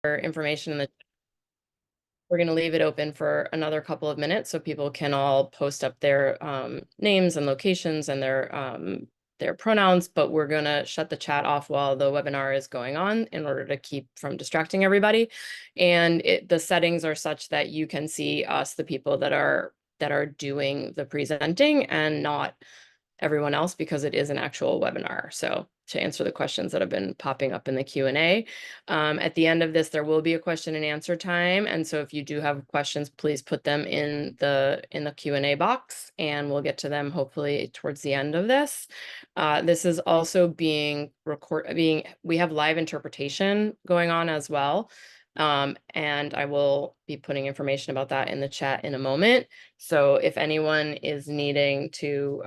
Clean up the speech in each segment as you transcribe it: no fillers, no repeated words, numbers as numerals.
information in the we're going to leave it open for another couple of minutes so people can all post up their names and locations and their pronouns, but we're going to shut the chat off while the webinar is going on in order to keep from distracting everybody. And the settings are such that you can see us, the people that are doing the presenting, and not everyone else, because it is an actual webinar. So to answer the questions that have been popping up in the Q&A. At the end of this, there will be a question and answer time. And so if you do have questions, please put them in the Q&A box, and we'll get to them hopefully towards the end of this. This is also being recorded. We have live interpretation going on as well. And I will be putting information about that in the chat in a moment. So if anyone is needing to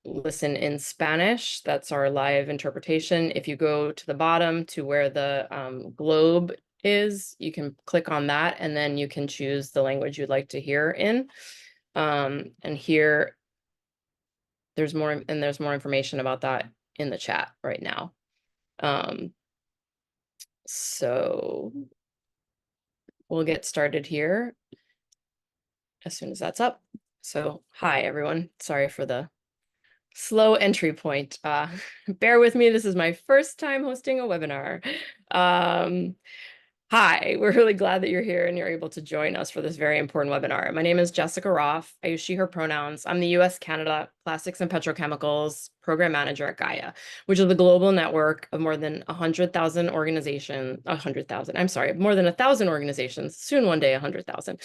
listen in Spanish, that's our live interpretation. If you go to the bottom to where the globe is, you can click on that, and then you can choose the language you'd like to hear in. And here, there's more information about that in the chat right now. So we'll get started here as soon as that's up. So hi, everyone. Sorry for the slow entry point. Bear with me. This is my first time hosting a webinar. Hi, we're really glad that you're here and you're able to join us for this very important webinar. My name is Jessica Roth. I use she, her pronouns. I'm the US-Canada Plastics and Petrochemicals Program Manager at Gaia, which is the global network of more than 100,000 organizations, more than 1,000 organizations, soon one day 100,000,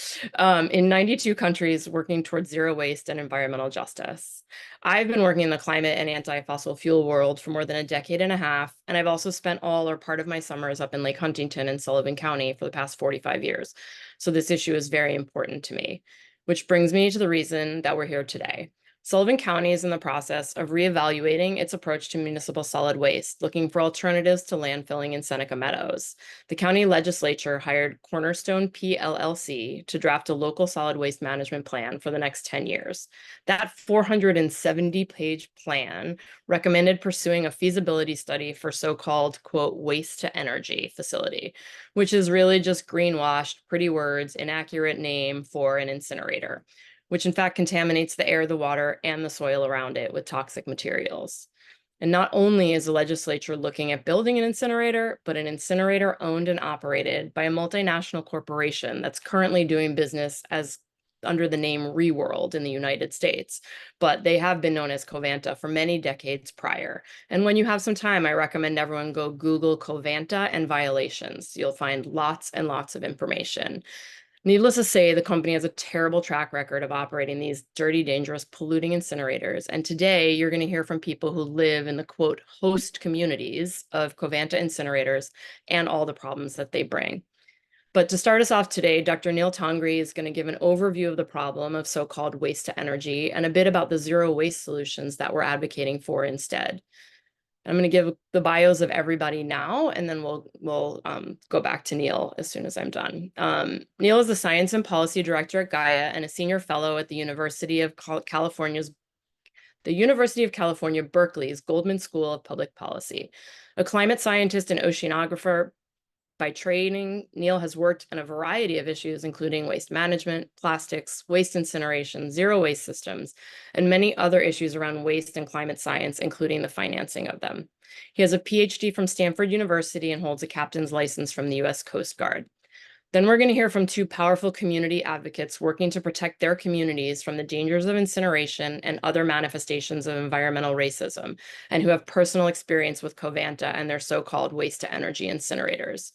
in 92 countries working towards zero waste and environmental justice. I've been working in the climate and anti-fossil fuel world for more than a decade and a half, and I've also spent all or part of my summers up in Lake Huntington in Sullivan County for the past 45 years. So this issue is very important to me, which brings me to the reason that we're here today. Sullivan County is in the process of reevaluating its approach to municipal solid waste, looking for alternatives to landfilling in Seneca Meadows. The county legislature hired Cornerstone PLLC to draft a local solid waste management plan for the next 10 years. That 470-page plan recommended pursuing a feasibility study for so-called, quote, waste to energy facility, which is really just greenwashed, pretty words, inaccurate name for an incinerator, which in fact contaminates the air, the water, and the soil around it with toxic materials. And not only is the legislature looking at building an incinerator, but an incinerator owned and operated by a multinational corporation that's currently doing business as under the name Reworld in the United States, but they have been known as Covanta for many decades prior. And when you have some time, I recommend everyone go Google Covanta and violations. You'll find lots and lots of information. Needless to say, the company has a terrible track record of operating these dirty, dangerous, polluting incinerators. And today you're going to hear from people who live in the, quote, host communities of Covanta incinerators and all the problems that they bring. But to start us off today, Dr. Neil Tongri is going to give an overview of the problem of so-called waste to energy and a bit about the zero waste solutions that we're advocating for instead. I'm going to give the bios of everybody now, and then we'll go back to Neil as soon as I'm done. Neil is the Science and Policy Director at Gaia and a Senior Fellow at the University of California, Berkeley's Goldman School of Public Policy. A climate scientist and oceanographer by training, Neil has worked on a variety of issues, including waste management, plastics, waste incineration, zero waste systems, and many other issues around waste and climate science, including the financing of them. He has a PhD from Stanford University and holds a captain's license from the US Coast Guard. Then we're going to hear from two powerful community advocates working to protect their communities from the dangers of incineration and other manifestations of environmental racism, and who have personal experience with Covanta and their so-called waste to energy incinerators.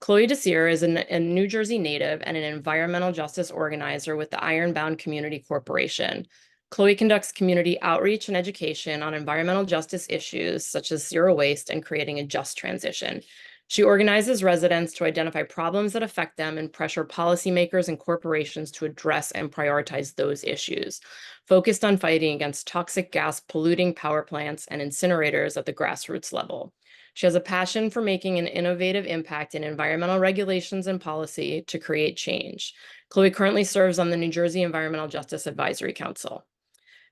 Chloe Cesir is a New Jersey native and an environmental justice organizer with the Ironbound Community Corporation. Chloe conducts community outreach and education on environmental justice issues such as zero waste and creating a just transition. She organizes residents to identify problems that affect them and pressure policymakers and corporations to address and prioritize those issues, focused on fighting against toxic gas polluting power plants and incinerators at the grassroots level. She has a passion for making an innovative impact in environmental regulations and policy to create change. Chloe currently serves on the New Jersey Environmental Justice Advisory Council.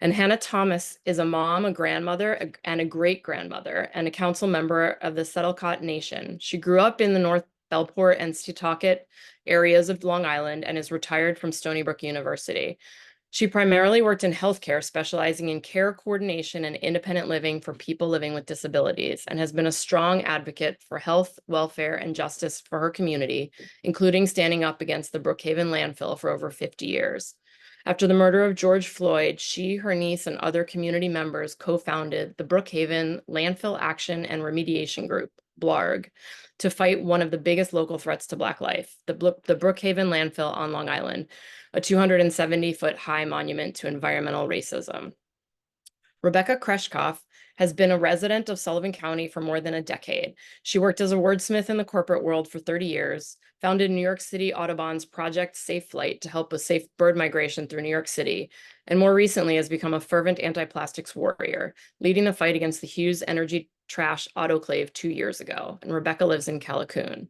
And Hannah Thomas is a mom, a grandmother, and a great-grandmother, and a council member of the Settlecott Nation. She grew up in the North Bellport and Setauket areas of Long Island and is retired from Stony Brook University. She primarily worked in healthcare, specializing in care coordination and independent living for people living with disabilities, and has been a strong advocate for health, welfare, and justice for her community, including standing up against the Brookhaven landfill for over 50 years. After the murder of George Floyd, she, her niece, and other community members co-founded the Brookhaven Landfill Action and Remediation Group, BLARG, to fight one of the biggest local threats to Black life, the Brookhaven landfill on Long Island, a 270-foot high monument to environmental racism. Rebecca Creskoff has been a resident of Sullivan County for more than a decade. She worked as a wordsmith in the corporate world for 30 years, founded New York City Audubon's Project Safe Flight to help with safe bird migration through New York City, and more recently has become a fervent anti-plastics warrior, leading the fight against the Hughes Energy trash autoclave 2 years ago. And Rebecca lives in Callicoon.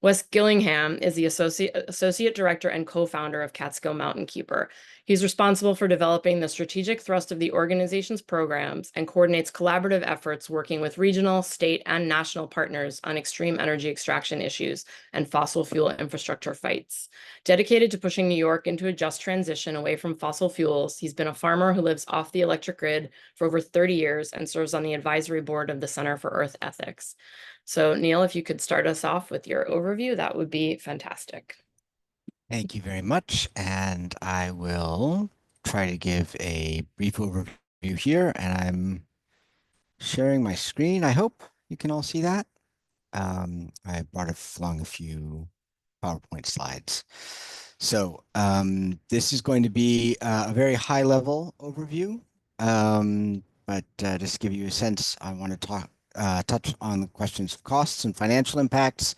Wes Gillingham is the associate director and co-founder of Catskill Mountain Keeper. He's responsible for developing the strategic thrust of the organization's programs and coordinates collaborative efforts working with regional, state, and national partners on extreme energy extraction issues and fossil fuel infrastructure fights. Dedicated to pushing New York into a just transition away from fossil fuels, he's been a farmer who lives off the electric grid for over 30 years and serves on the advisory board of the Center for Earth Ethics. So Neil, if you could start us off with your overview, that would be fantastic. Thank you very much. And I will try to give a brief overview here. And I'm sharing my screen. I hope you can all see that. I brought along a few PowerPoint slides. So this is going to be a very high level overview. But just to give you a sense, I want to touch on the questions of costs and financial impacts,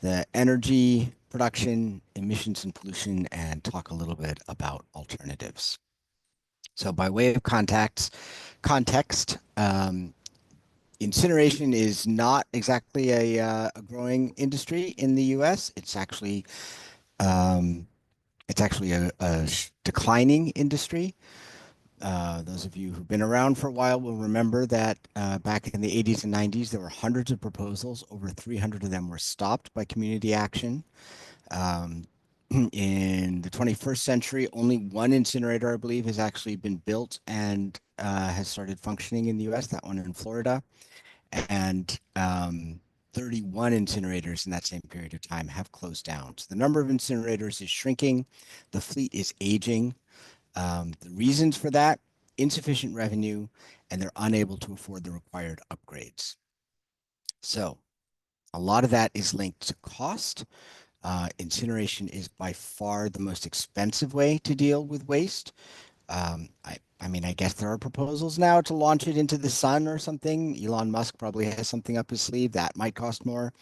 the energy production, emissions and pollution, and talk a little bit about alternatives. So by way of context, incineration is not exactly a growing industry in the U.S. It's actually a declining industry. Those of you who've been around for a while will remember that back in the 80s and 90s, there were hundreds of proposals. Over 300 of them were stopped by community action. In the 21st century, only one incinerator, I believe, has actually been built and has started functioning in the U.S., that one in Florida. And 31 incinerators in that same period of time have closed down. So the number of incinerators is shrinking. The fleet is aging. The reasons for that, insufficient revenue, and they're unable to afford the required upgrades. So a lot of that is linked to cost. Incineration is by far the most expensive way to deal with waste. I mean, I guess there are proposals now to launch it into the sun or something. Elon Musk probably has something up his sleeve that might cost more.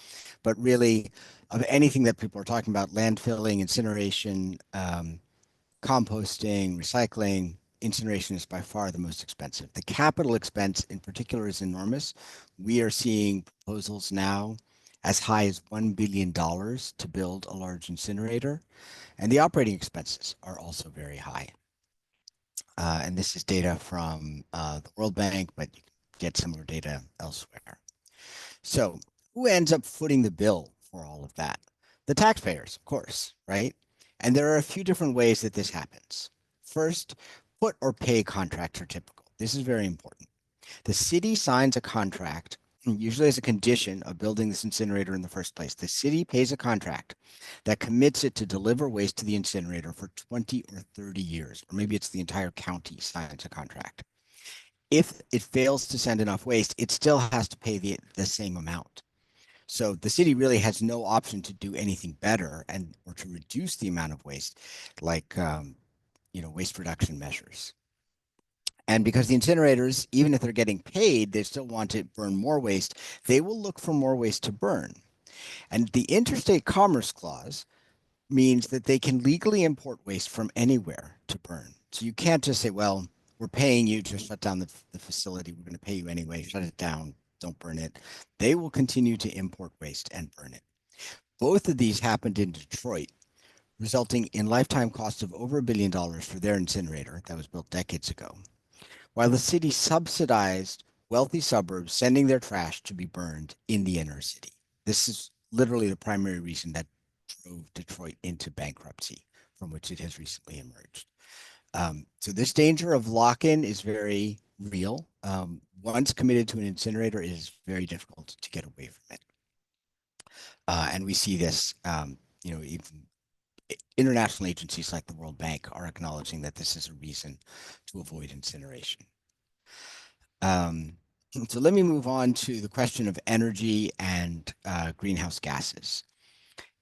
But really, of anything that people are talking about, landfilling, incineration, composting, recycling, incineration is by far the most expensive. The capital expense in particular is enormous. We are seeing proposals now as high as $1 billion to build a large incinerator. And the operating expenses are also very high. And this is data from the World Bank, but you can get similar data elsewhere. So who ends up footing the bill for all of that? The taxpayers, of course, right? And there are a few different ways that this happens. First, put or pay contracts are typical. This is very important. The city signs a contract, usually as a condition of building this incinerator in the first place. The city pays a contract that commits it to deliver waste to the incinerator for 20 or 30 years, or maybe it's the entire county signs a contract. If it fails to send enough waste, it still has to pay the same amount. So the city really has no option to do anything better or to reduce the amount of waste, like waste reduction measures. And because the incinerators, even if they're getting paid, they still want to burn more waste, they will look for more waste to burn. And the Interstate Commerce Clause means that they can legally import waste from anywhere to burn. So you can't just say, well, we're paying you to shut down the facility. We're going to pay you anyway. Shut it down. Don't burn it. They will continue to import waste and burn it. Both of these happened in Detroit, resulting in lifetime costs of over $1 billion for their incinerator that was built decades ago, while the city subsidized wealthy suburbs sending their trash to be burned in the inner city. This is literally the primary reason that drove Detroit into bankruptcy, from which it has recently emerged. So this danger of lock-in is very real. Once committed to an incinerator, it is very difficult to get away from it. And we see this, even international agencies like the World Bank are acknowledging that this is a reason to avoid incineration. So let me move on to the question of energy and greenhouse gases.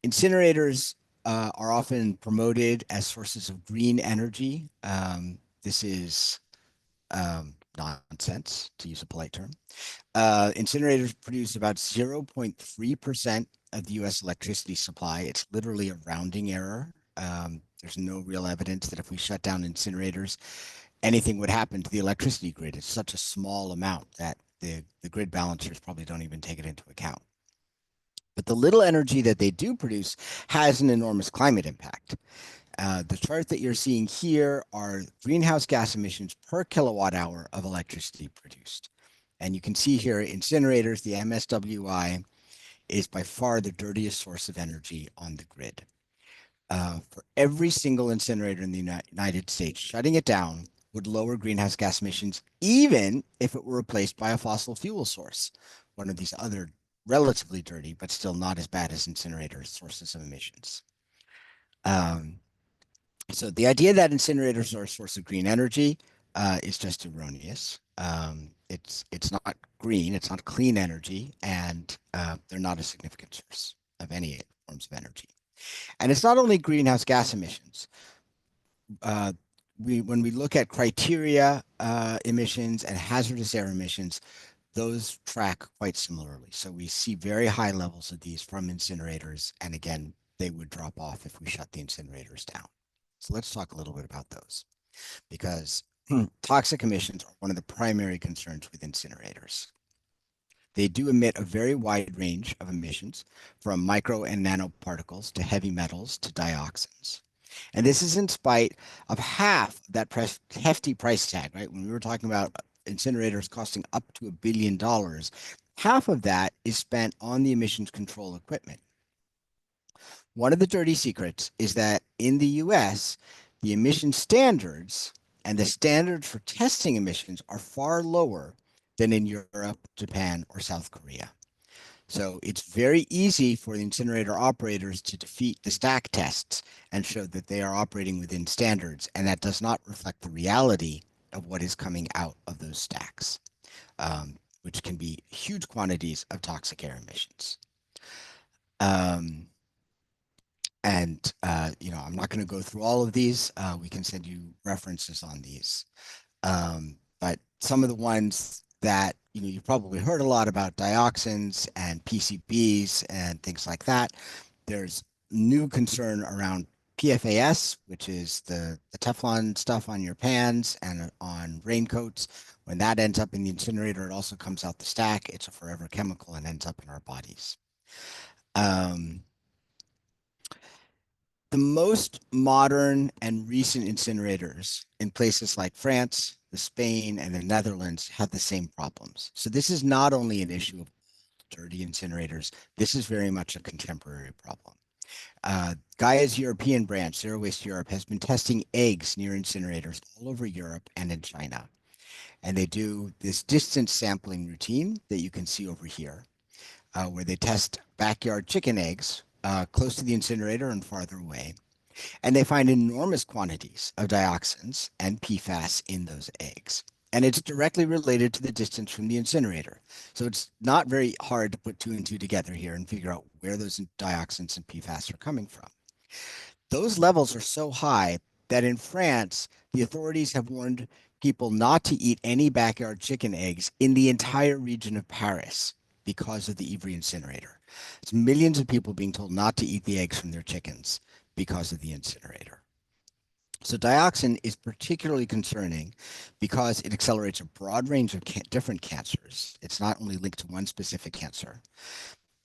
Incinerators are often promoted as sources of green energy. This is nonsense, to use a polite term. Incinerators produce about 0.3% of the US electricity supply. It's literally a rounding error. There's no real evidence that if we shut down incinerators, anything would happen to the electricity grid. It's such a small amount that the grid balancers probably don't even take it into account. But the little energy that they do produce has an enormous climate impact. The chart that you're seeing here are greenhouse gas emissions per kilowatt hour of electricity produced. And you can see here, incinerators, the MSWI, is by far the dirtiest source of energy on the grid. For every single incinerator in the United States, shutting it down would lower greenhouse gas emissions, even if it were replaced by a fossil fuel source, one of these other relatively dirty, but still not as bad as incinerators sources of emissions. So the idea that incinerators are a source of green energy is just erroneous. It's not green, it's not clean energy, and they're not a significant source of any forms of energy. And it's not only greenhouse gas emissions. When we look at criteria emissions and hazardous air emissions, those track quite similarly. So we see very high levels of these from incinerators, and again, they would drop off if we shut the incinerators down. So let's talk a little bit about those, because toxic emissions are one of the primary concerns with incinerators. They do emit a very wide range of emissions, from micro and nanoparticles to heavy metals to dioxins. And this is in spite of half that hefty price tag, right? When we were talking about incinerators costing up to $1 billion, half of that is spent on the emissions control equipment. One of the dirty secrets is that in the US, the emission standards and the standards for testing emissions are far lower than in Europe, Japan, or South Korea. So it's very easy for the incinerator operators to defeat the stack tests and show that they are operating within standards, and that does not reflect the reality of what is coming out of those stacks, which can be huge quantities of toxic air emissions. I'm not going to go through all of these. We can send you references on these. But some of the ones that you've probably heard a lot about, dioxins and PCBs and things like that. There's new concern around PFAS, which is the Teflon stuff on your pans and on raincoats. When that ends up in the incinerator, it also comes out the stack. It's a forever chemical and ends up in our bodies. The most modern and recent incinerators in places like France, Spain, and the Netherlands have the same problems. So this is not only an issue of dirty incinerators, this is very much a contemporary problem. Gaia's European branch, Zero Waste Europe, has been testing eggs near incinerators all over Europe and in China. And they do this distance sampling routine that you can see over here, where they test backyard chicken eggs close to the incinerator and farther away. And they find enormous quantities of dioxins and PFAS in those eggs. And it's directly related to the distance from the incinerator. So it's not very hard to put two and two together here and figure out where those dioxins and PFAS are coming from. Those levels are so high that in France, the authorities have warned people not to eat any backyard chicken eggs in the entire region of Paris because of the Ivry incinerator. It's millions of people being told not to eat the eggs from their chickens because of the incinerator. So dioxin is particularly concerning because it accelerates a broad range of different cancers. It's not only linked to one specific cancer.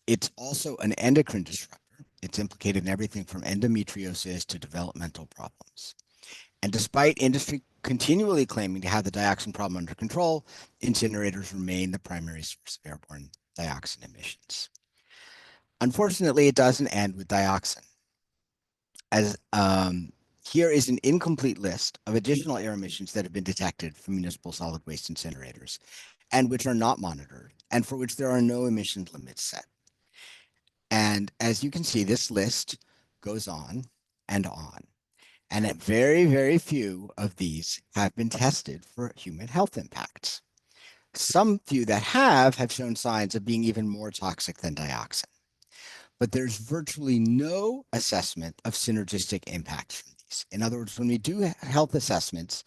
It's also an endocrine disruptor. It's implicated in everything from endometriosis to developmental problems. And despite industry continually claiming to have the dioxin problem under control, incinerators remain the primary source of airborne dioxin emissions. Unfortunately, it doesn't end with dioxin. As Here is an incomplete list of additional air emissions that have been detected from municipal solid waste incinerators and which are not monitored and for which there are no emission limits set. And as you can see, this list goes on and on. And at very, very few of these have been tested for human health impacts. Some few that have shown signs of being even more toxic than dioxin. But there's virtually no assessment of synergistic impacts from these. In other words, when we do health assessments,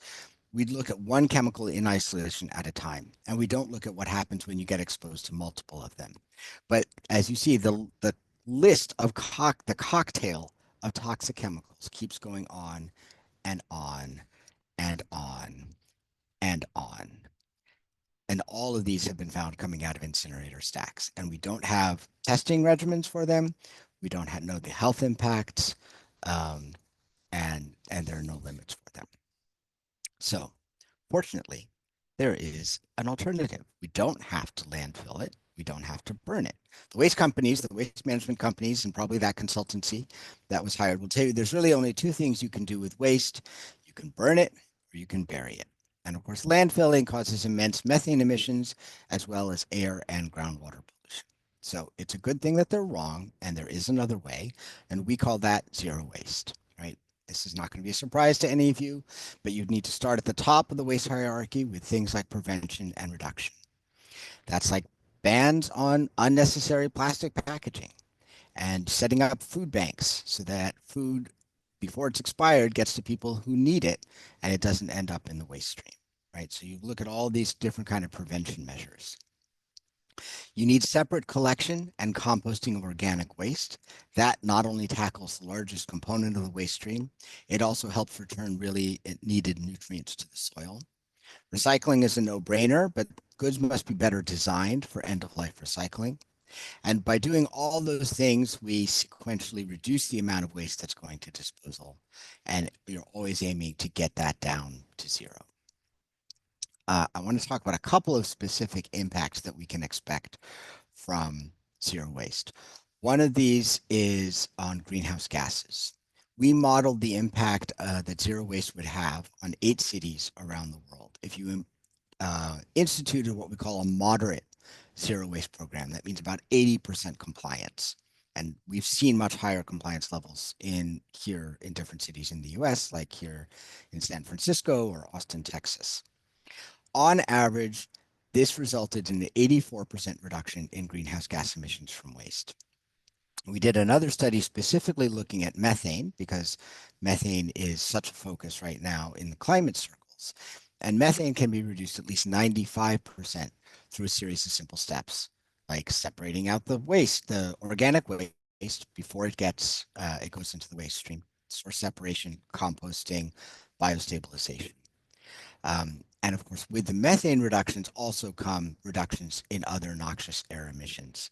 we look at one chemical in isolation at a time, and we don't look at what happens when you get exposed to multiple of them. But as you see, the list of the cocktail of toxic chemicals keeps going on and on and on and on. And all of these have been found coming out of incinerator stacks. And we don't have testing regimens for them. We don't know the health impacts, um, and there are no limits for them. So fortunately, there is an alternative. We don't have to landfill it. We don't have to burn it. The waste companies, the waste management companies, and probably that consultancy that was hired will tell you there's really only two things you can do with waste. You can burn it or you can bury it. And of course, landfilling causes immense methane emissions as well as air and groundwater pollution. So it's a good thing that they're wrong and there is another way. And we call that zero waste, right? This is not going to be a surprise to any of you, but you need to start at the top of the waste hierarchy with things like prevention and reduction. That's like bans on unnecessary plastic packaging and setting up food banks so that food, before it's expired, gets to people who need it and it doesn't end up in the waste stream, right? So you look at all these different kind of prevention measures. You need separate collection and composting of organic waste. That not only tackles the largest component of the waste stream, it also helps return really needed nutrients to the soil. Recycling is a no-brainer, but goods must be better designed for end-of-life recycling. And by doing all those things, we sequentially reduce the amount of waste that's going to disposal. And you're always aiming to get that down to zero. I want to talk about a couple of specific impacts that we can expect from zero waste. One of these is on greenhouse gases. We modeled the impact that zero waste would have on 8 cities around the world. If you instituted what we call a moderate zero waste program, that means about 80% compliance. And we've seen much higher compliance levels here in different cities in the US, like here in San Francisco or Austin, Texas. On average, this resulted in an 84% reduction in greenhouse gas emissions from waste. We did another study specifically looking at methane because methane is such a focus right now in the climate circles. And methane can be reduced at least 95% through a series of simple steps, like separating out the waste, the organic waste before it goes into the waste stream, source separation, composting, biostabilization. And of course, with the methane reductions also come reductions in other noxious air emissions,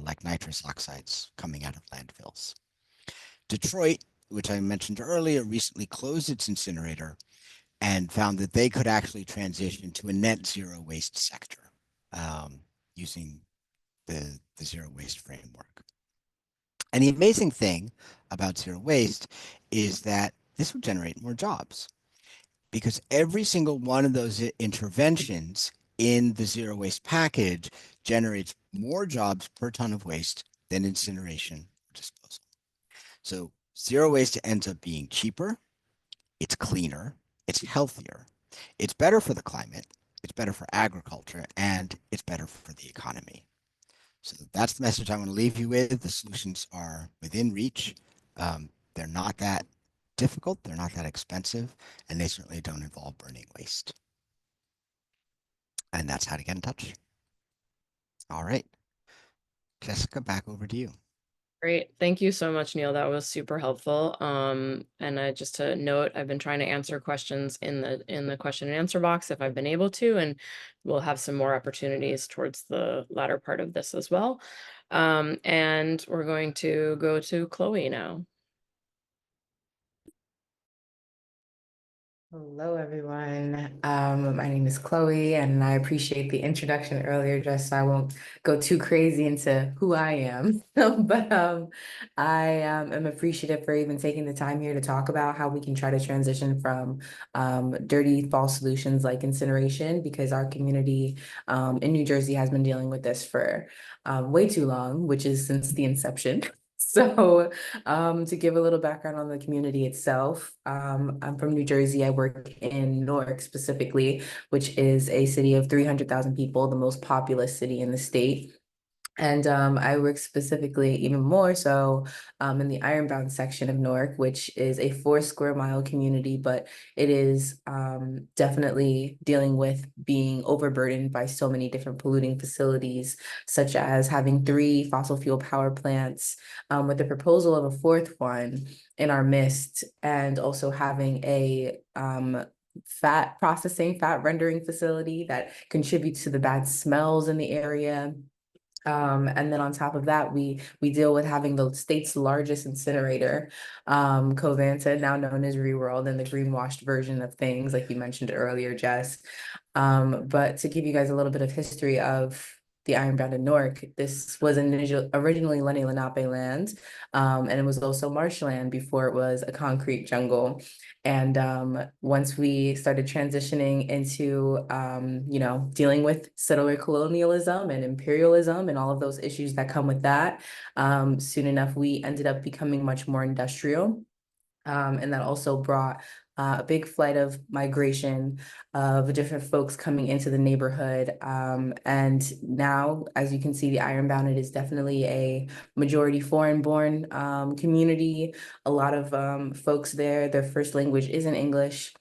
like nitrous oxides coming out of landfills. Detroit, which I mentioned earlier, recently closed its incinerator and found that they could actually transition to a net zero waste sector using the zero waste framework. And the amazing thing about zero waste is that this would generate more jobs, because every single one of those interventions in the zero waste package generates more jobs per ton of waste than incineration or disposal. So zero waste ends up being cheaper, it's cleaner, it's healthier, it's better for the climate, it's better for agriculture, and it's better for the economy. So that's the message I want to leave you with. The solutions are within reach. They're not that difficult, they're not that expensive, and they certainly don't involve burning waste. And that's how to get in touch. All right. Jessica, back over to you. Great. Thank you so much, Neil. That was super helpful. And just to note, I've been trying to answer questions in the question and answer box if I've been able to, and we'll have some more opportunities towards the latter part of this as well. And we're going to go to Chloe now. Hello, everyone. My name is Chloe, and I appreciate the introduction earlier, just so I won't go too crazy into who I am. But I am appreciative for even taking the time here to talk about how we can try to transition from dirty false solutions like incineration, because our community in New Jersey has been dealing with this for way too long, which is since the inception. So to give a little background on the community itself, I'm from New Jersey. I work in Newark specifically, which is a city of 300,000 people, the most populous city in the state. And I work specifically even more so in the Ironbound section of Newark, which is a 4 square mile community, but it is definitely dealing with being overburdened by so many different polluting facilities, such as having 3 fossil fuel power plants with the proposal of a 4th one in our midst, and also having a fat rendering facility that contributes to the bad smells in the area. And then on top of that, we deal with having the state's largest incinerator, Covanta, now known as Reworld, and the greenwashed version of things, like you mentioned earlier, Jess. But to give you guys a little bit of history of the Ironbound in Newark, this was originally Lenni Lenape land, and it was also marshland before it was a concrete jungle. And once we started transitioning into, dealing with settler colonialism and imperialism and all of those issues that come with that, soon enough, we ended up becoming much more industrial. And that also brought a big flight of migration of different folks coming into the neighborhood. And now, as you can see, the Ironbound, it is definitely a majority foreign-born community. A lot of folks there, their first language isn't English.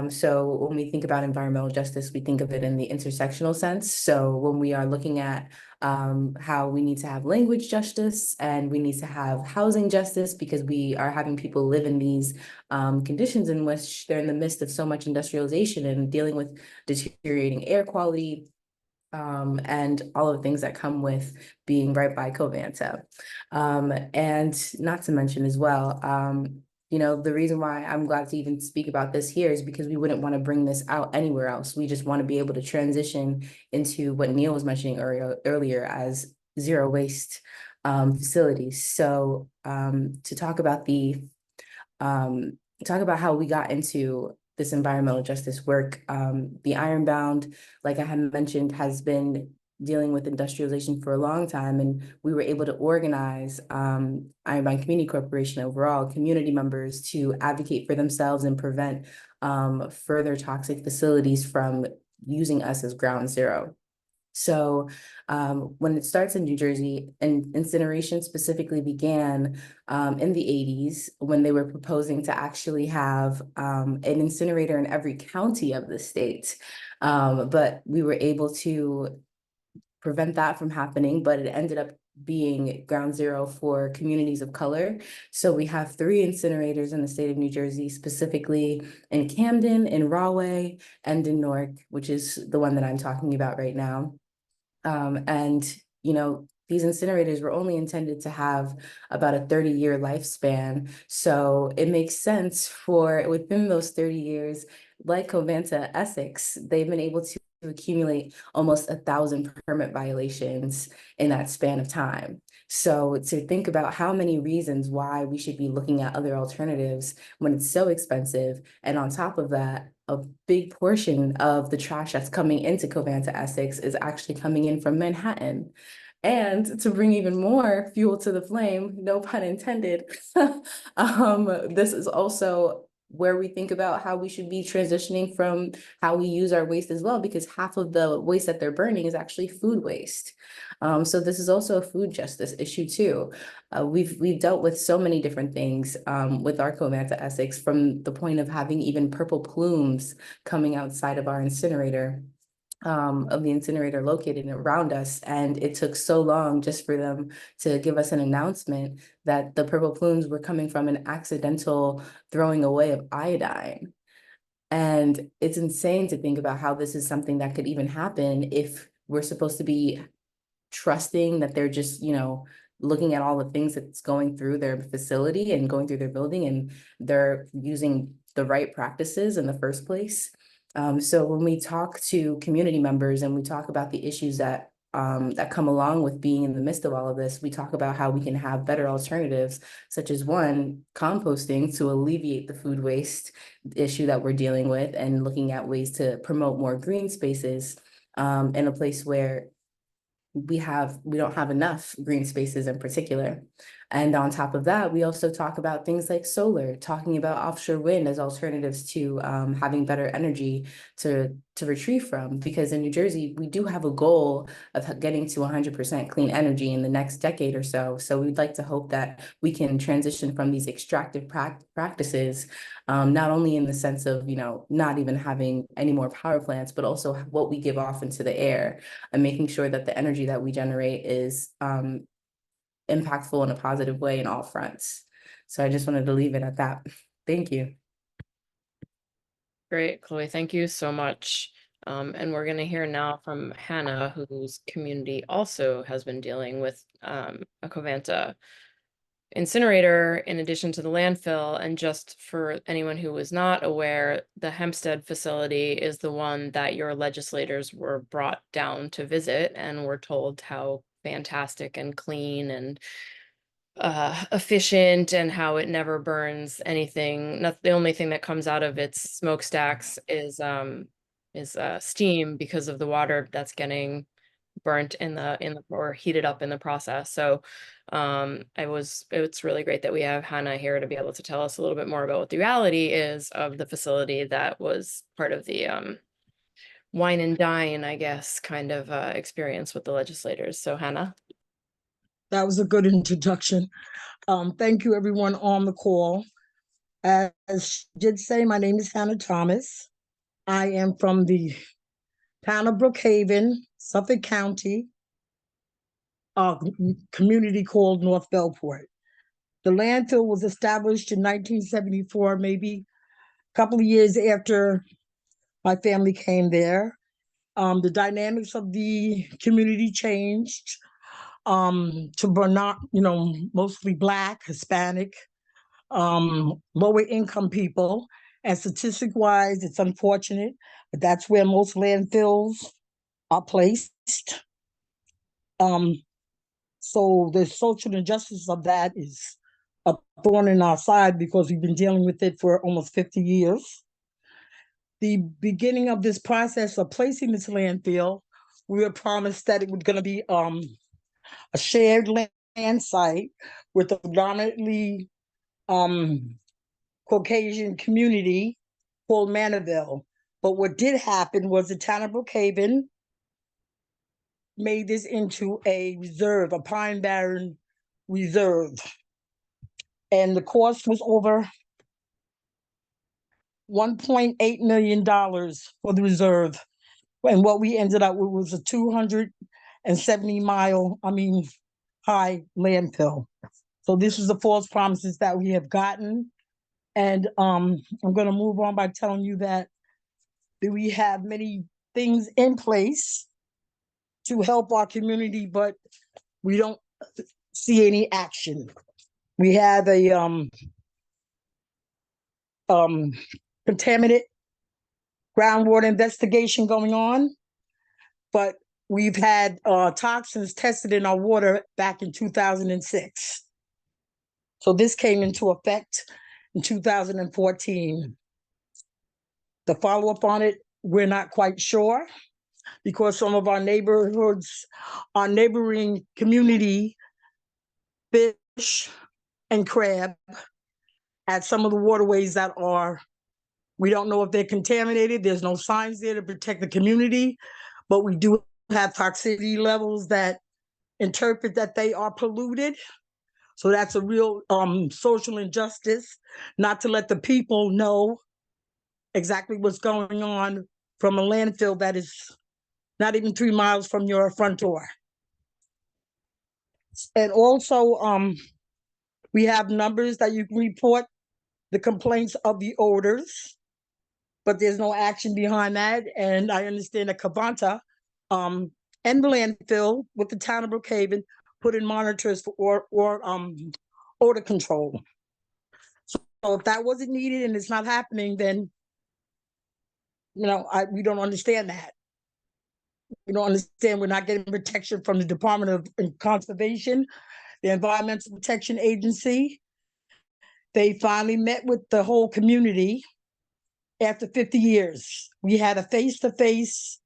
So when we think about environmental justice, we think of it in the intersectional sense. So when we are looking at how we need to have language justice and we need to have housing justice, because we are having people live in these conditions in which they're in the midst of so much industrialization and dealing with deteriorating air quality, and all of the things that come with being right by Covanta. And not to mention as well, the reason why I'm glad to even speak about this here is because we wouldn't want to bring this out anywhere else. We just want to be able to transition into what Neil was mentioning earlier as zero waste facilities. So to talk about how we got into this environmental justice work. The Ironbound, like I had mentioned, has been dealing with industrialization for a long time, and we were able to organize Ironbound Community Corporation overall, community members to advocate for themselves and prevent further toxic facilities from using us as ground zero. So when it starts in New Jersey, and incineration specifically began in the 80s, when they were proposing to actually have an incinerator in every county of the state. But we were able to prevent that from happening, but it ended up being ground zero for communities of color. So we have 3 incinerators in the state of New Jersey, specifically in Camden, in Rahway, and in Newark, which is the one that I'm talking about right now. And, these incinerators were only intended to have about a 30-year lifespan. So it makes sense for within those 30 years, like Covanta, Essex, they've been able to accumulate almost 1,000 permit violations in that span of time. So to think about how many reasons why we should be looking at other alternatives when it's so expensive, and on top of that, a big portion of the trash that's coming into Covanta, Essex is actually coming in from Manhattan. And to bring even more fuel to the flame, no pun intended, this is also where we think about how we should be transitioning from how we use our waste as well, because half of the waste that they're burning is actually food waste. So this is also a food justice issue too. We've dealt with so many different things with our Covanta Essex, from the point of having even purple plumes coming outside of our incinerator, of the incinerator located around us. And it took so long just for them to give us an announcement that the purple plumes were coming from an accidental throwing away of iodine. And it's insane to think about how this is something that could even happen if we're supposed to be trusting that they're just, looking at all the things that's going through their facility and going through their building, and they're using the right practices in the first place. So when we talk to community members and we talk about the issues that come along with being in the midst of all of this, we talk about how we can have better alternatives, such as one, composting to alleviate the food waste issue that we're dealing with, and looking at ways to promote more green spaces in a place where we don't have enough green spaces in particular. And on top of that, we also talk about things like solar, talking about offshore wind as alternatives to having better energy to retrieve from. Because in New Jersey, we do have a goal of getting to 100% clean energy in the next decade or so. So we'd like to hope that we can transition from these extractive practices, not only in the sense of, not even having any more power plants, but also what we give off into the air, and making sure that the energy that we generate is impactful in a positive way in all fronts. So I just wanted to leave it at that. Thank you. Great, Chloe. Thank you so much. And we're going to hear now from Hannah, whose community also has been dealing with a Covanta incinerator in addition to the landfill. And just for anyone who was not aware, the Hempstead facility is the one that your legislators were brought down to visit and were told how fantastic and clean and efficient, and how it never burns anything. The only thing that comes out of its smokestacks is steam, because of the water that's getting burnt in the or heated up in the process. So it's really great that we have Hannah here to be able to tell us a little bit more about what the reality is of the facility that was part of the wine and dine, I guess, kind of experience with the legislators. So Hannah. That was a good introduction. Thank you, everyone on the call. As she did say, my name is Hannah Thomas. I am from the town of Brookhaven, Suffolk County, community called North Bellport. The landfill was established in 1974, maybe a couple of years after my family came there. The dynamics of the community changed to Bernard, mostly Black, Hispanic, lower income people. And statistic wise, it's unfortunate, but that's where most landfills are placed. So the social injustice of that is a thorn in our side because we've been dealing with it for almost 50 years. The beginning of this process of placing this landfill, we were promised that it was going to be a shared land site with a predominantly Caucasian community called Manorville. But what did happen was the town of Brookhaven made this into a reserve, a Pine Barren reserve. And the cost was over $1.8 million for the reserve. And what we ended up with was a 270-mile, high landfill. So this is the false promises that we have gotten. And I'm going to move on by telling you that we have many things in place to help our community, but we don't see any action. We have a contaminant groundwater investigation going on, but we've had toxins tested in our water back in 2006. So this came into effect in 2014. The follow-up on it, we're not quite sure, because some of our neighborhoods, our neighboring community, fish and crab at some of the waterways that we don't know if they're contaminated. There's no signs there to protect the community, but we do have toxicity levels that interpret that they are polluted. So that's a real social injustice, not to let the people know exactly what's going on from a landfill that is not even 3 miles from your front door. And also, we have numbers that you can report the complaints of the odors, but there's no action behind that. And I understand that Covanta and the landfill with the town of Brookhaven put in monitors for odor control. if that wasn't needed and it's not happening, then, we don't understand that. We don't understand we're not getting protection from the Department of Conservation, the Environmental Protection Agency. They finally met with the whole community after 50 years. We had a face-to-face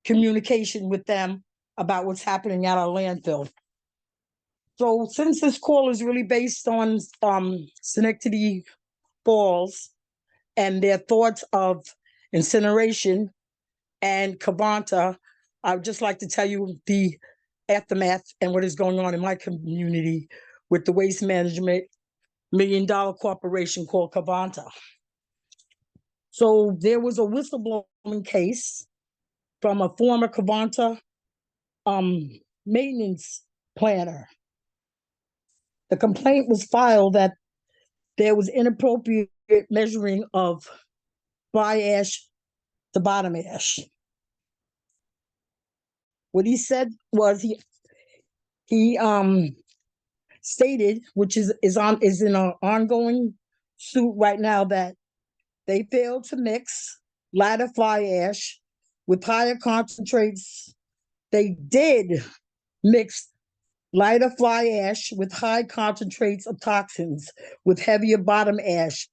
communication with them about what's happening at our landfill. So since this call is really based on Schenectady Falls and their thoughts of incineration and Cavanta, I would just like to tell you the aftermath and what is going on in my community with the waste management million-dollar corporation called Cavanta. So there was a whistleblowing case from a former Cavanta maintenance planner. The complaint was filed that there was inappropriate measuring of fly ash to bottom ash. What he said was he stated, which is in an ongoing suit right now, that they failed to mix lighter fly ash with higher concentrates. They did mix lighter fly ash with high concentrates of toxins with heavier bottom ash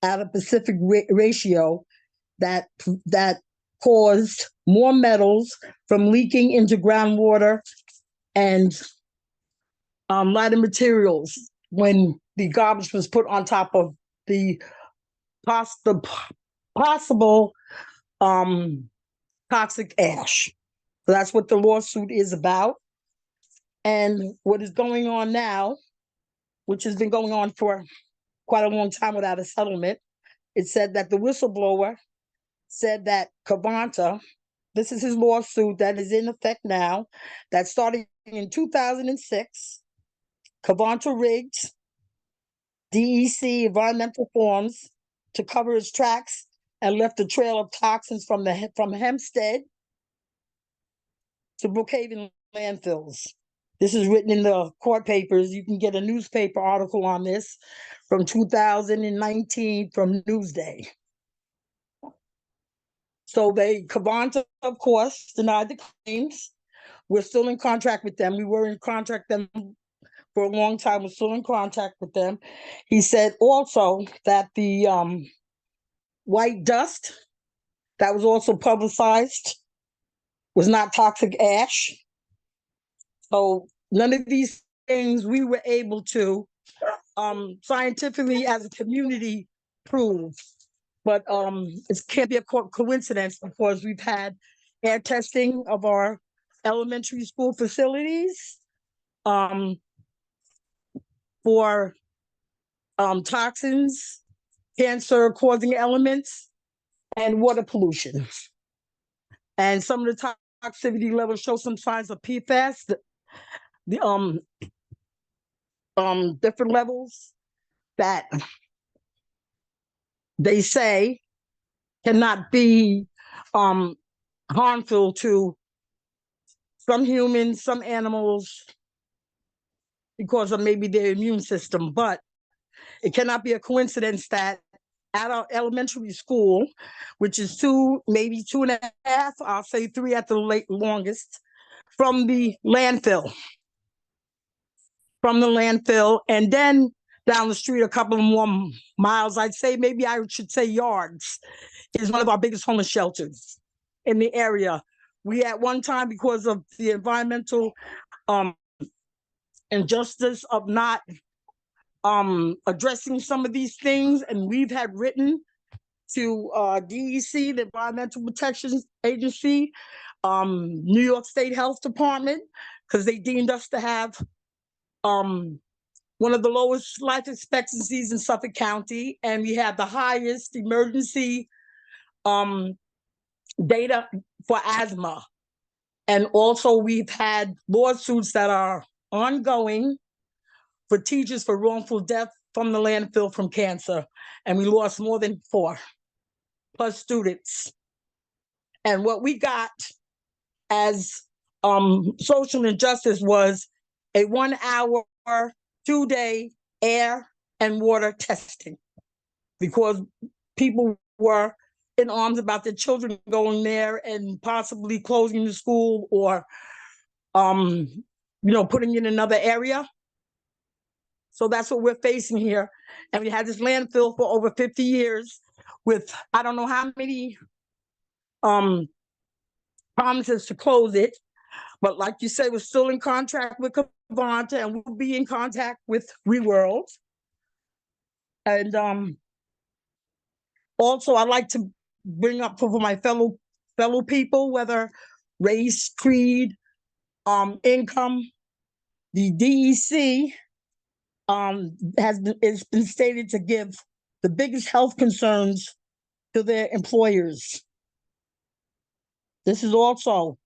at a specific ratio that caused more metals from leaking into groundwater and lighter materials when the garbage was put on top of the possible toxic ash. So that's what the lawsuit is about. And what is going on now, which has been going on for quite a long time without a settlement, it said that the whistleblower said that Cavanta, this is his lawsuit that is in effect now, that started in 2006, Cavanta rigged DEC environmental forms to cover his tracks and left a trail of toxins from Hempstead to Brookhaven landfills. This is written in the court papers. You can get a newspaper article on this from 2019 from Newsday. So Cavanta, of course, denied the claims. We're still in contract with them. We were in contract with them for a long time. We're still in contact with them. He said also that the white dust that was also publicized was not toxic ash. So none of these things we were able to scientifically as a community prove. But it can't be a coincidence because we've had air testing of our elementary school facilities for toxins, cancer-causing elements, and water pollution. And some of the toxicity levels show some signs of PFAS, the different levels that they say cannot be harmful to some humans, some animals, because of maybe their immune system. But it cannot be a coincidence that at our elementary school, which is maybe 2.5, I'll say 3 at the longest, from the landfill, and then down the street a couple of more miles, I'd say, maybe I should say yards, is one of our biggest homeless shelters in the area. We at one time, because of the environmental injustice of not addressing some of these things, and we've had written to DEC, the Environmental Protection Agency, New York State Health Department, because they deemed us to have one of the lowest life expectancies in Suffolk County, and we have the highest emergency data for asthma. And also we've had lawsuits that are ongoing for teachers for wrongful death from the landfill from cancer. And we lost more than 4+ students. And what we got as social injustice was a 1-hour, 2-day air and water testing, because people were in arms about their children going there and possibly closing the school or, putting it in another area. So that's what we're facing here. And we had this landfill for over 50 years with, I don't know how many promises to close it. But like you said, we're still in contract with Covanta, and we'll be in contact with ReWorld. And also, I'd like to bring up for my fellow people, whether race, creed, income, the DEC it's been stated to give the biggest health concerns to their employers. This is also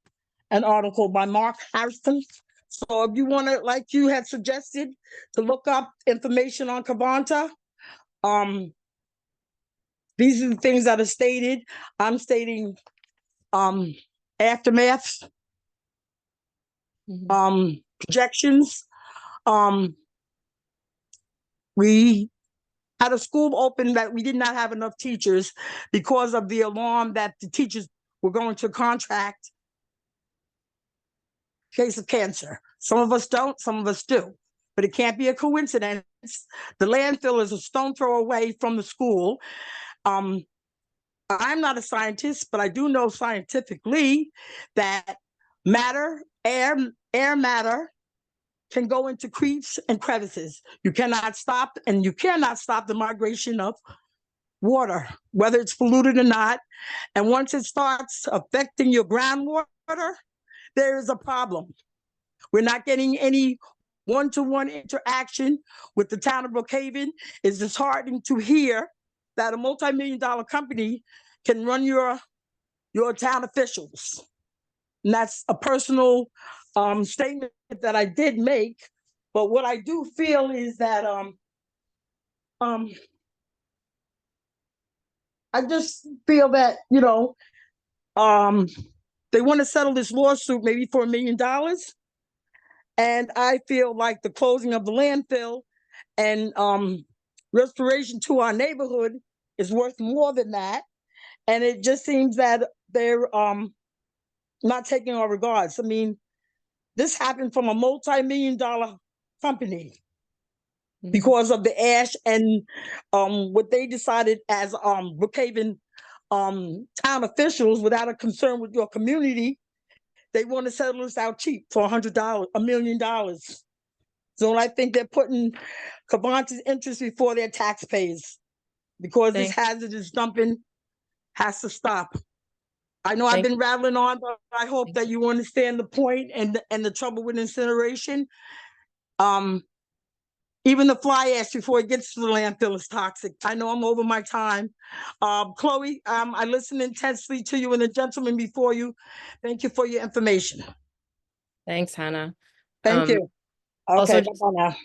an article by Mark Harrison. So if you want to, like you had suggested, to look up information on Covanta, these are the things that are stated. I'm stating aftermath, projections. We had a school open that we did not have enough teachers because of the alarm that the teachers were going to contract case of cancer. Some of us don't, some of us do, but it can't be a coincidence. The landfill is a stone throw away from the school. I'm not a scientist, but I do know scientifically that air matter can go into creeks and crevices. You cannot stop the migration of water, whether it's polluted or not. And once it starts affecting your groundwater, there is a problem. We're not getting any one-to-one interaction with the town of Brookhaven. It's disheartening to hear that a multi-million-dollar company can run your town officials. And that's a personal statement that I did make. But what I do feel is that I just feel that, they want to settle this lawsuit maybe for $1 million. And I feel like the closing of the landfill and restoration to our neighborhood is worth more than that. And it just seems that they're not taking our regards. I mean, this happened from a multi-million-dollar company because of the ash and what they decided as Brookhaven town officials, without a concern with your community. They want to settle this out cheap for $100 million. So I think they're putting Covanta's interest before their taxpayers, because this hazardous dumping has to stop. I know I've been rattling on, but I hope that you understand the point and the trouble with incineration. Even the fly ash before it gets to the landfill is toxic. I know I'm over my time. Chloe, I listened intensely to you and the gentleman before you. Thank you for your information. Thanks, Hannah. Thank you. Okay, bye-bye now.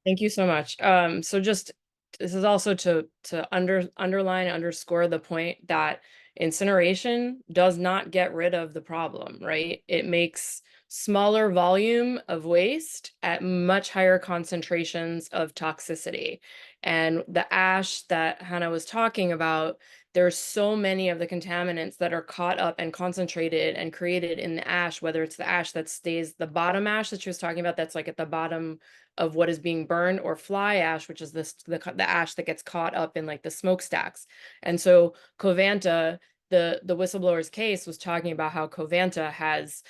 Thank you so much. So just, this is also to underline, underscore the point that incineration does not get rid of the problem, right? It makes smaller volume of waste at much higher concentrations of toxicity. And the ash that Hannah was talking about, there's so many of the contaminants that are caught up and concentrated and created in the ash, whether it's the ash that stays, the bottom ash that she was talking about, that's like at the bottom of what is being burned, or fly ash, which is the ash that gets caught up in like the smokestacks. And so Covanta, the whistleblower's case was talking about how Covanta has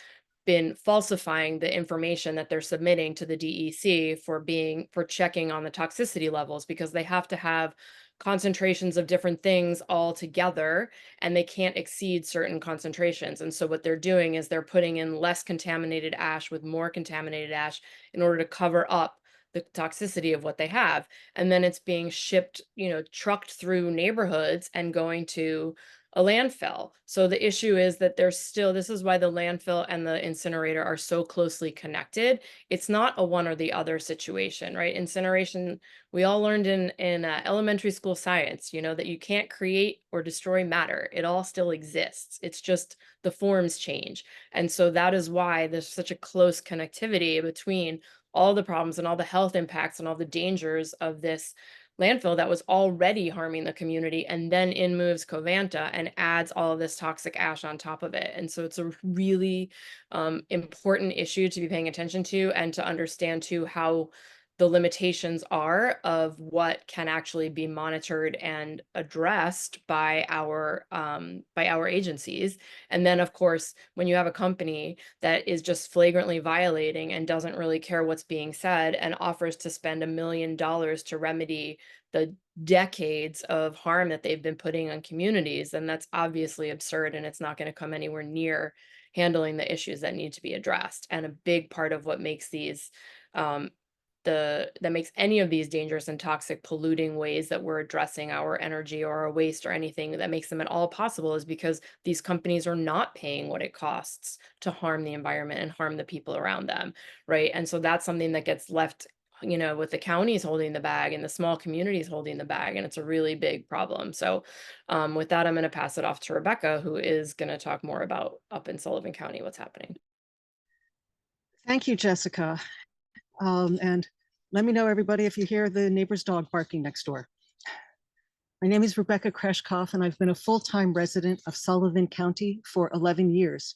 been falsifying the information that they're submitting to the DEC for checking on the toxicity levels, because they have to have concentrations of different things all together and they can't exceed certain concentrations. And so what they're doing is they're putting in less contaminated ash with more contaminated ash in order to cover up the toxicity of what they have. And then it's being shipped, trucked through neighborhoods and going to a landfill. So the issue is that there's still, this is why the landfill and the incinerator are so closely connected. It's not a one or the other situation, right? Incineration, we all learned in elementary school science, that you can't create or destroy matter. It all still exists. It's just the forms change. And so that is why there's such a close connectivity between all the problems and all the health impacts and all the dangers of this landfill that was already harming the community, and then in moves Covanta and adds all of this toxic ash on top of it. And so it's a really important issue to be paying attention to, and to understand too how the limitations are of what can actually be monitored and addressed by our agencies. And then of course, when you have a company that is just flagrantly violating and doesn't really care what's being said and offers to spend $1 million to remedy the decades of harm that they've been putting on communities, then that's obviously absurd, and it's not going to come anywhere near handling the issues that need to be addressed. And a big part of what makes these that makes any of these dangerous and toxic polluting ways that we're addressing our energy or our waste or anything that makes them at all possible is because these companies are not paying what it costs to harm the environment and harm the people around them, right? And so that's something that gets left, with the counties holding the bag and the small communities holding the bag, and it's a really big problem. So with that, I'm going to pass it off to Rebecca, who is going to talk more about up in Sullivan County what's happening. Thank you, Jessica. And let me know, everybody, if you hear the neighbor's dog barking next door. My name is Rebecca Creskoff, and I've been a full-time resident of Sullivan County for 11 years.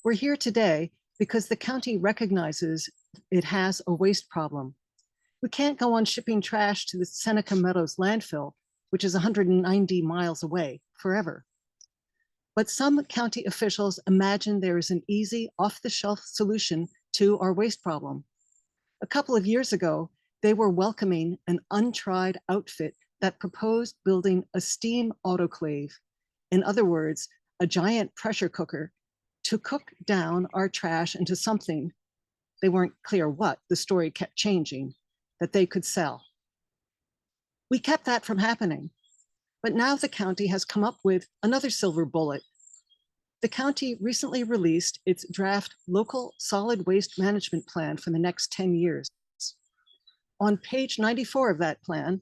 We're here today because the county recognizes it has a waste problem. We can't go on shipping trash to the Seneca Meadows landfill, which is 190 miles away, forever. But some county officials imagine there is an easy, off-the-shelf solution to our waste problem. A couple of years ago, they were welcoming an untried outfit that proposed building a steam autoclave. In other words, a giant pressure cooker to cook down our trash into something, they weren't clear what, the story kept changing, that they could sell. We kept that from happening, but now the county has come up with another silver bullet. The county recently released its draft local solid waste management plan for the next 10 years. On page 94 of that plan,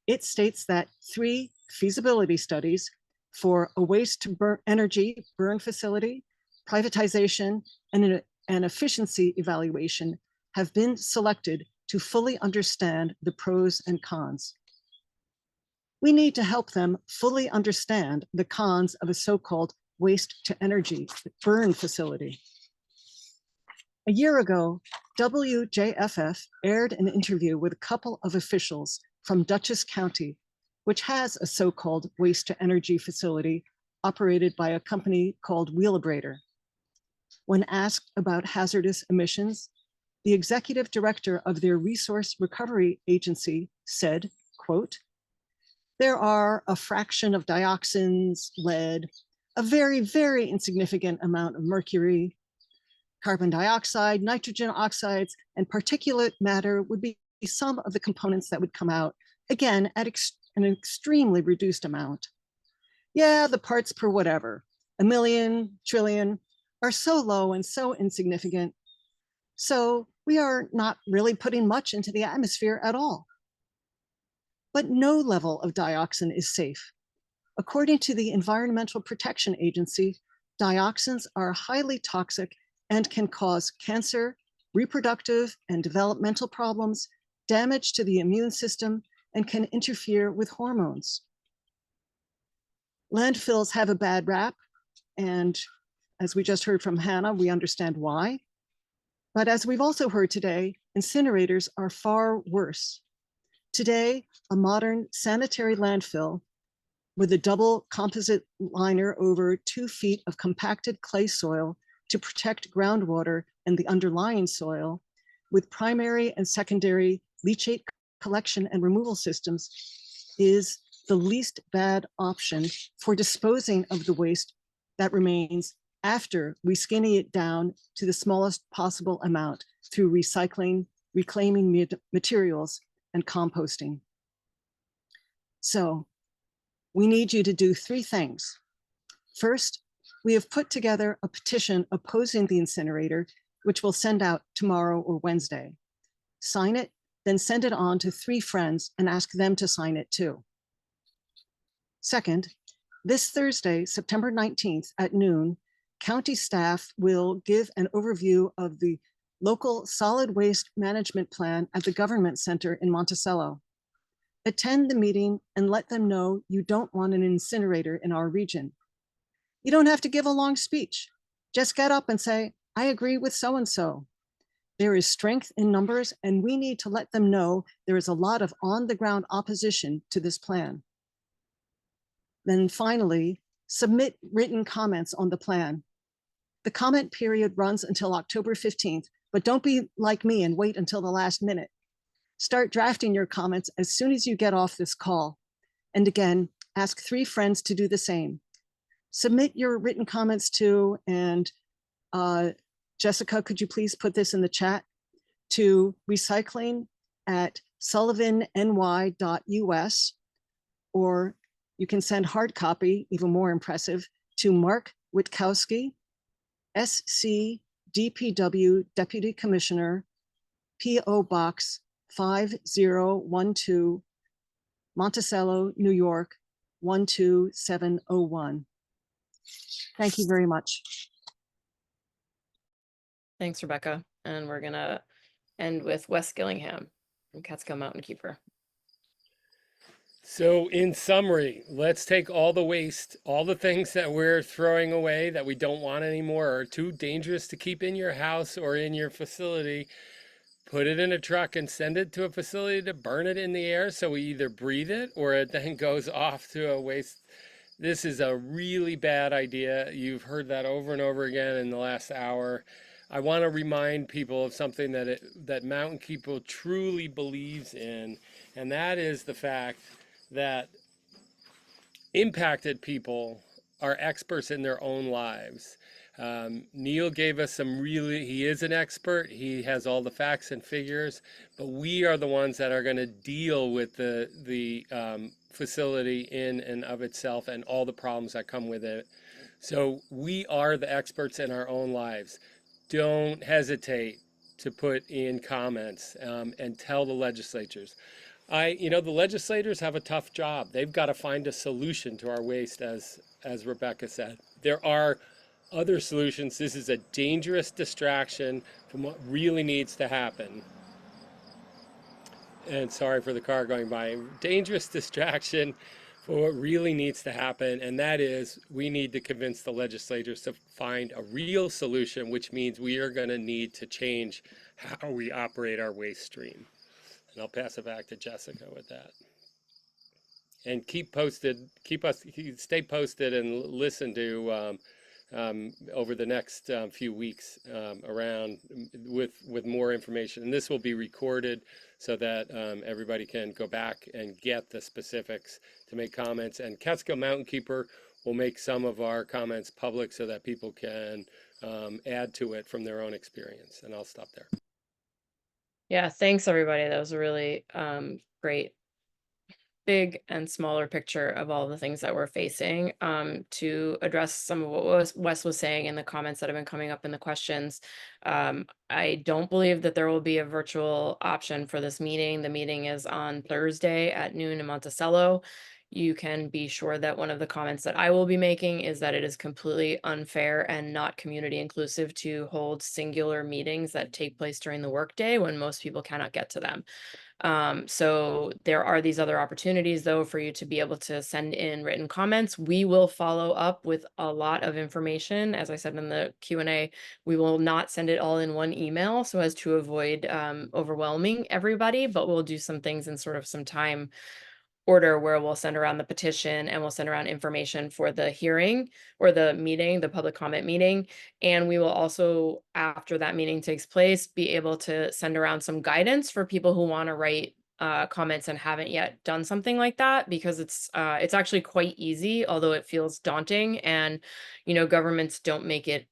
it states that 3 feasibility studies for a waste to energy burn facility, privatization, and an efficiency evaluation have been selected to fully understand the pros and cons. We need to help them fully understand the cons of a so-called waste to energy burn facility. A year ago, WJFF aired an interview with a couple of officials from Dutchess County, which has a so-called waste to energy facility operated by a company called Wheelabrator. When asked about hazardous emissions, the executive director of their resource recovery agency said, quote, "There are a fraction of dioxins, lead, a very, very insignificant amount of mercury, carbon dioxide, nitrogen oxides, and particulate matter would be some of the components that would come out, again, at an extremely reduced amount. Yeah, the parts per whatever, 1 million, trillion, are so low and so insignificant. So we are not really putting much into the atmosphere at all. But no level of dioxin is safe. According to the Environmental Protection Agency, dioxins are highly toxic and can cause cancer, reproductive and developmental problems, damage to the immune system, and can interfere with hormones. Landfills have a bad rap, and as we just heard from Hannah, we understand why. But as we've also heard today, incinerators are far worse. Today, a modern sanitary landfill with a double composite liner over 2 feet of compacted clay soil to protect groundwater and the underlying soil, with primary and secondary leachate collection and removal systems, is the least bad option for disposing of the waste that remains after we skinny it down to the smallest possible amount through recycling, reclaiming materials, and composting. So we need you to do 3 things. First, we have put together a petition opposing the incinerator, which we'll send out tomorrow or Wednesday. Sign it, then send it on to 3 friends and ask them to sign it too. Second, this Thursday, September 19th at noon, county staff will give an overview of the local solid waste management plan at the Government Center in Monticello. Attend the meeting and let them know you don't want an incinerator in our region. You don't have to give a long speech. Just get up and say, I agree with so-and-so. There is strength in numbers, and we need to let them know there is a lot of on-the-ground opposition to this plan. Then finally, submit written comments on the plan. The comment period runs until October 15th, but don't be like me and wait until the last minute. Start drafting your comments as soon as you get off this call. And again, ask 3 friends to do the same. Submit your written comments to, and Jessica, could you please put this in the chat, to recycling@sullivany.us, or you can send hard copy, even more impressive, to Mark Witkowski, SC DPW Deputy Commissioner, P.O. Box 5012, Monticello, New York, 12701. Thank you very much. Thanks, Rebecca. And we're gonna end with Wes Gillingham from Catskill Mountain Keeper. So in summary, let's take all the waste, all the things that we're throwing away that we don't want anymore or are too dangerous to keep in your house or in your facility, put it in a truck and send it to a facility to burn it in the air so we either breathe it or it then goes off to a waste. This is a really bad idea. You've heard that over and over again in the last hour. I want to remind people of something that Mountain Keeper truly believes in, and that is the fact that impacted people are experts in their own lives. Neil gave us he is an expert. He has all the facts and figures, but we are the ones that are going to deal with the facility in and of itself and all the problems that come with it. So we are the experts in our own lives. Don't hesitate to put in comments and tell the legislators. The legislators have a tough job. They've got to find a solution to our waste, as Rebecca said. There are other solutions. This is a dangerous distraction from what really needs to happen. And sorry for the car going by. Dangerous distraction for what really needs to happen, and that is we need to convince the legislators to find a real solution, which means we are going to need to change how we operate our waste stream. And I'll pass it back to Jessica with that. And stay posted and listen to over the next few weeks around with more information. And this will be recorded so that everybody can go back and get the specifics to make comments. And Catskill Mountain Keeper will make some of our comments public so that people can add to it from their own experience. And I'll stop there. Yeah, thanks everybody. That was a really great big and smaller picture of all the things that we're facing. To address some of what Wes was saying in the comments that have been coming up in the questions, I don't believe that there will be a virtual option for this meeting. The meeting is on Thursday at noon in Monticello. You can be sure that one of the comments that I will be making is that it is completely unfair and not community inclusive to hold singular meetings that take place during the workday when most people cannot get to them. So there are these other opportunities though for you to be able to send in written comments. We will follow up with a lot of information. As I said in the Q&A, we will not send it all in one email so as to avoid overwhelming everybody, but we'll do some things in sort of some time order where we'll send around the petition and we'll send around information for the hearing or the meeting, the public comment meeting. And we will also, after that meeting takes place, be able to send around some guidance for people who want to write comments and haven't yet done something like that, because it's actually quite easy, although it feels daunting. And, governments don't make it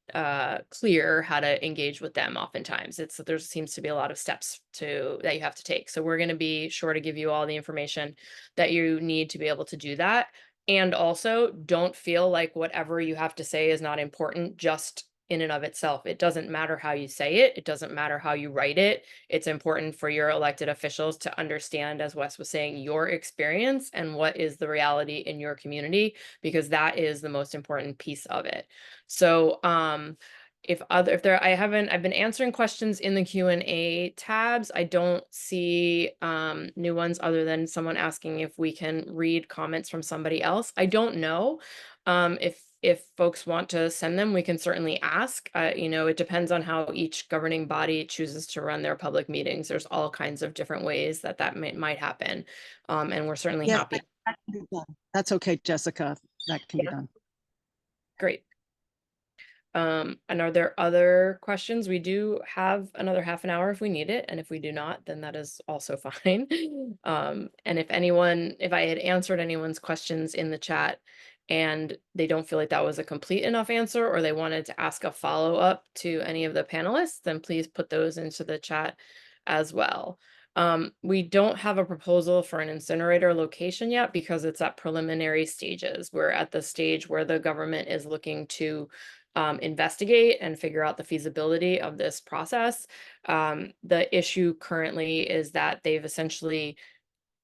clear how to engage with them oftentimes. There seems to be a lot of steps that you have to take. So we're going to be sure to give you all the information that you need to be able to do that. And also don't feel like whatever you have to say is not important just in and of itself. It doesn't matter how you say it. It doesn't matter how you write it. It's important for your elected officials to understand, as Wes was saying, your experience and what is the reality in your community, because that is the most important piece of it. So, if there, I've been answering questions in the Q&A tabs. I don't see new ones other than someone asking if we can read comments from somebody else. I don't know. If folks want to send them, we can certainly ask. You know, it depends on how each governing body chooses to run their public meetings. There's all kinds of different ways that might happen. And we're certainly Yeah, happy. that can be done. That's okay, Jessica. That can be Yeah. done. Great. And are there other questions? We do have another half an hour if we need it, and if we do not, then that is also fine. And if I had answered anyone's questions in the chat and they don't feel like that was a complete enough answer, or they wanted to ask a follow-up to any of the panelists, then please put those into the chat as well. We don't have a proposal for an incinerator location yet because it's at preliminary stages. We're at the stage where the government is looking to investigate and figure out the feasibility of this process. The issue currently is that they've essentially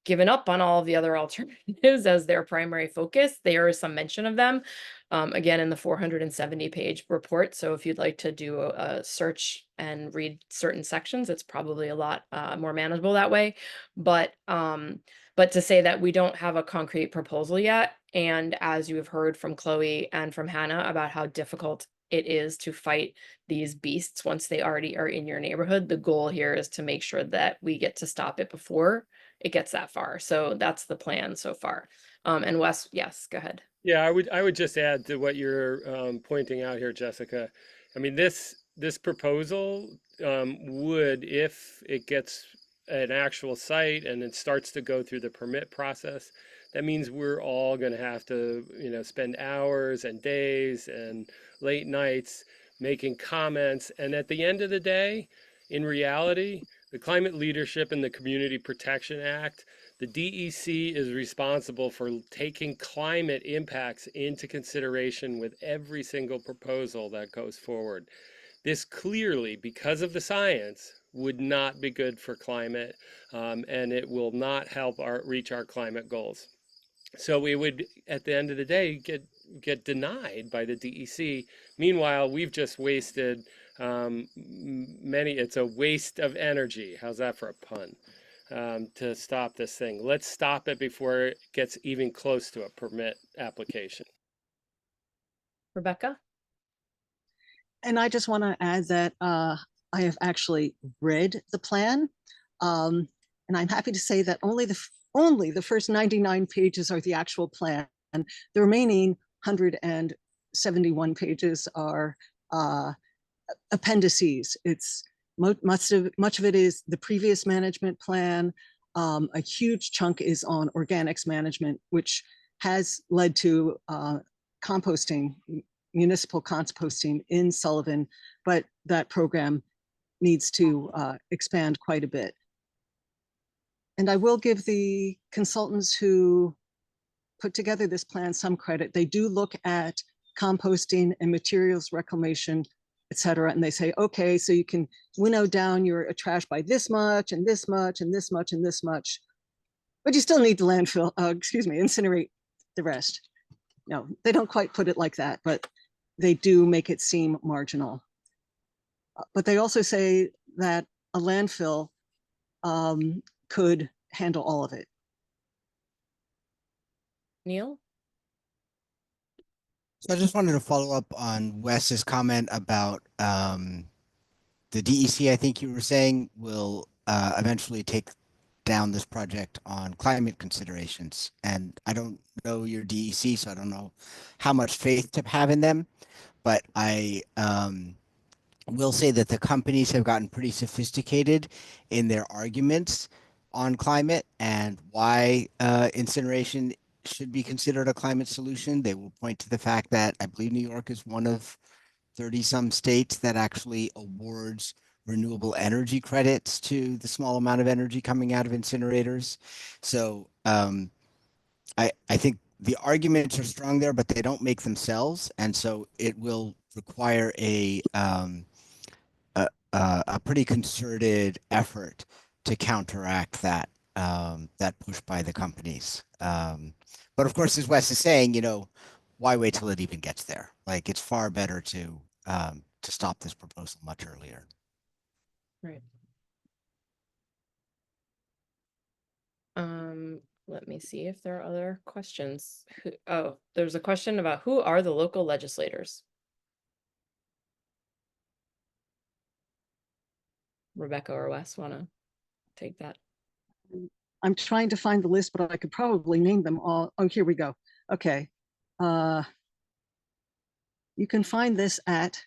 given up on all of the other alternatives as their primary focus. There is some mention of them, again, in the 470-page report. So if you'd like to do a search and read certain sections, it's probably a lot more manageable that way. But to say that we don't have a concrete proposal yet, and as you have heard from Chloe and from Hannah about how difficult it is to fight these beasts once they already are in your neighborhood, the goal here is to make sure that we get to stop it before it gets that far. So that's the plan so far. And Wes, yes, go ahead. Yeah, I would just add to what you're pointing out here, Jessica. I mean, this proposal would, if it gets an actual site and it starts to go through the permit process, that means we're all going to have to, you know, spend hours and days and late nights making comments. And at the end of the day, in reality, the Climate Leadership and the Community Protection Act, the DEC is responsible for taking climate impacts into consideration with every single proposal that goes forward. This clearly, because of the science, would not be good for climate, and it will not help reach our climate goals. So we would, at the end of the day, get denied by the DEC. Meanwhile, we've just wasted it's a waste of energy. How's that for a pun? To stop this thing. Let's stop it before it gets even close to a permit application. Rebecca? And I just want to add that I have actually read the plan. And I'm happy to say that only the first 99 pages are the actual plan. And the remaining 171 pages are appendices. It's much of it is the previous management plan. A huge chunk is on organics management, which has led to composting, municipal composting in Sullivan, but that program needs to expand quite a bit. And I will give the consultants who put together this plan some credit. They do look at composting and materials reclamation, et cetera. And they say, okay, so you can winnow down your trash by this much and this much and this much and this much, but you still need to incinerate the rest. No, they don't quite put it like that, but they do make it seem marginal. But they also say that a landfill could handle all of it. Neil? So I just wanted to follow up on Wes's comment about the DEC, I think you were saying, will eventually take down this project on climate considerations. And I don't know your DEC, so I don't know how much faith to have in them. But I will say that the companies have gotten pretty sophisticated in their arguments on climate and why incineration should be considered a climate solution. They will point to the fact that I believe New York is one of 30-some states that actually awards renewable energy credits to the small amount of energy coming out of incinerators. So I think the arguments are strong there, but they don't make themselves. And so it will require a pretty concerted effort to counteract that that push by the companies. But of course, as Wes is saying, you know, why wait till it even gets there? Like, it's far better to to stop this proposal much earlier. Right. Let me see if there are other questions. Oh, there's a question about who are the local legislators? Rebecca or Wes want to take that? I'm trying to find the list, but I could probably name them all. Oh, here we go. Okay. You can find this at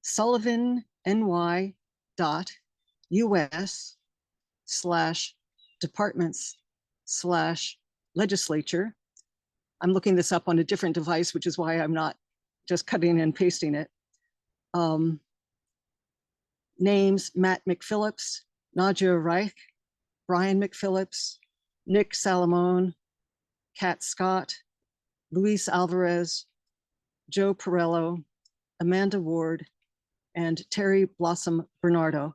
sullivanny.us/departments/legislature. I'm looking this up on a different device, which is why I'm not just cutting and pasting it. Names: Matt McPhillips, Nadia Reich, Brian McPhillips, Nick Salamone, Kat Scott, Luis Alvarez, Joe Perello, Amanda Ward, and Terry Blossom Bernardo.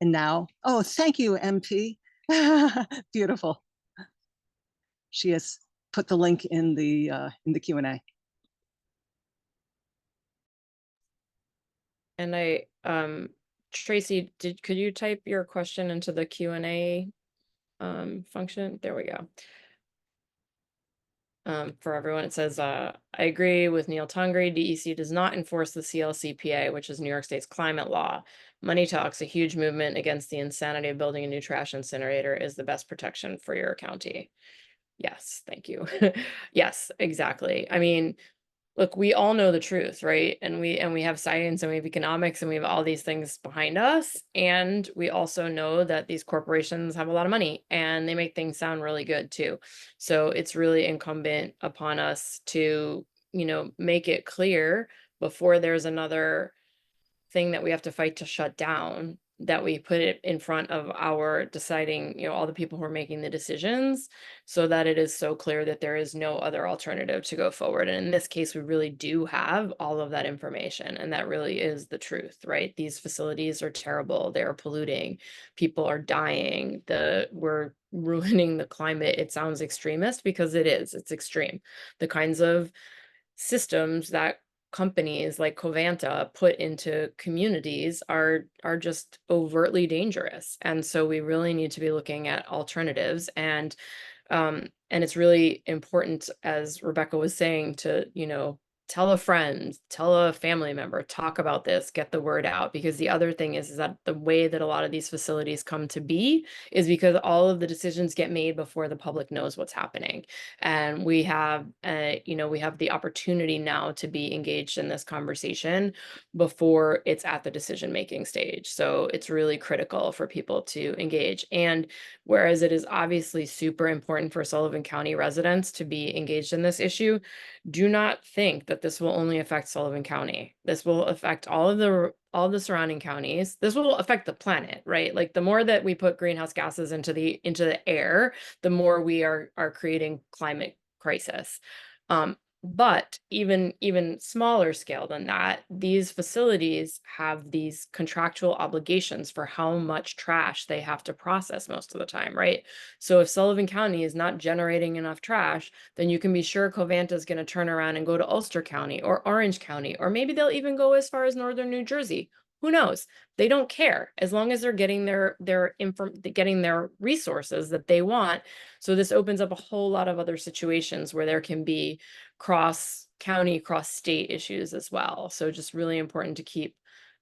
And now, oh, thank you, MP. Beautiful. She has put the link in the Q&A. And Tracy, could you type your question into the Q&A function? There we go. For everyone, it says, I agree with Neil Tungry. DEC does not enforce the CLCPA, which is New York State's climate law. Money talks, a huge movement against the insanity of building a new trash incinerator, is the best protection for your county. Yes, thank you. Yes, exactly. I mean, look, we all know the truth, right? And we have science and we have economics and we have all these things behind us. And we also know that these corporations have a lot of money and they make things sound really good too. So it's really incumbent upon us to, make it clear before there's another thing that we have to fight to shut down, that we put it in front of our deciding, all the people who are making the decisions, so that it is so clear that there is no other alternative to go forward. And in this case, we really do have all of that information, and that really is the truth, right? These facilities are terrible. They're polluting. People are dying. We're ruining the climate. It sounds extremist because it is. It's extreme. The kinds of systems that companies like Covanta put into communities are just overtly dangerous. And so we really need to be looking at alternatives. And it's really important, as Rebecca was saying, to, tell a friend, tell a family member, talk about this, get the word out. Because the other thing is that the way that a lot of these facilities come to be is because all of the decisions get made before the public knows what's happening. And we have, we have the opportunity now to be engaged in this conversation before it's at the decision-making stage. So it's really critical for people to engage. And whereas it is obviously super important for Sullivan County residents to be engaged in this issue, do not think that this will only affect Sullivan County. This will affect all the surrounding counties. This will affect the planet, right? Like, the more that we put greenhouse gases into the air, the more we are creating climate crisis. But even smaller scale than that, these facilities have these contractual obligations for how much trash they have to process most of the time, right? So if Sullivan County is not generating enough trash, then you can be sure Covanta is going to turn around and go to Ulster County or Orange County, or maybe they'll even go as far as northern New Jersey. Who knows? They don't care, as long as they're getting getting their resources that they want. So this opens up a whole lot of other situations where there can be cross-county, cross-state issues as well. So just really important to keep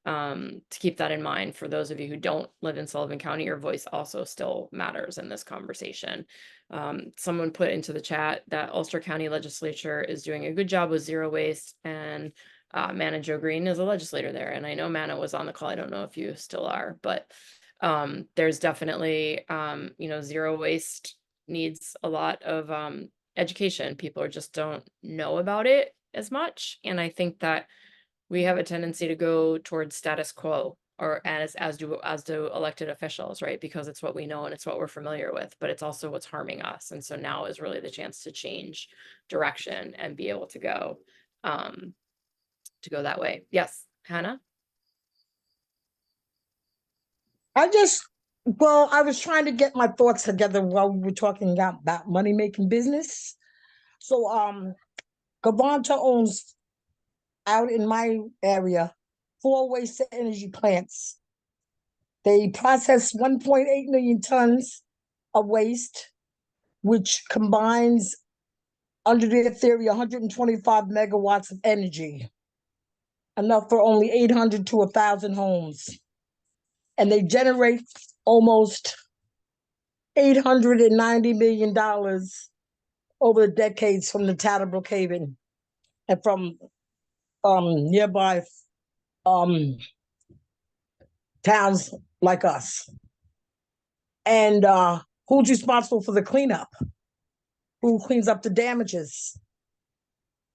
that in mind for those of you who don't live in Sullivan County. Your voice also still matters in this conversation. Someone put into the chat that Ulster County legislature is doing a good job with zero waste, and Mana Joe Green is a legislator there. And I know Mana was on the call. I don't know if you still are, but there's definitely, zero waste needs a lot of education. People just don't know about it as much. And I think that we have a tendency to go towards status quo, or as do elected officials, right? Because it's what we know and it's what we're familiar with, but it's also what's harming us. And so now is really the chance to change direction and be able to go that way. Yes, Hannah? I was trying to get my thoughts together while we were talking about money-making business. So Covanta owns, out in my area, 4 waste-to-energy plants. They process 1.8 million tons of waste, which combines, under their theory, 125 megawatts of energy, enough for only 800 to 1,000 homes. And they generate almost $890 million over the decades from the Tatterbrook Haven and from nearby towns like us. And who's responsible for the cleanup? Who cleans up the damages?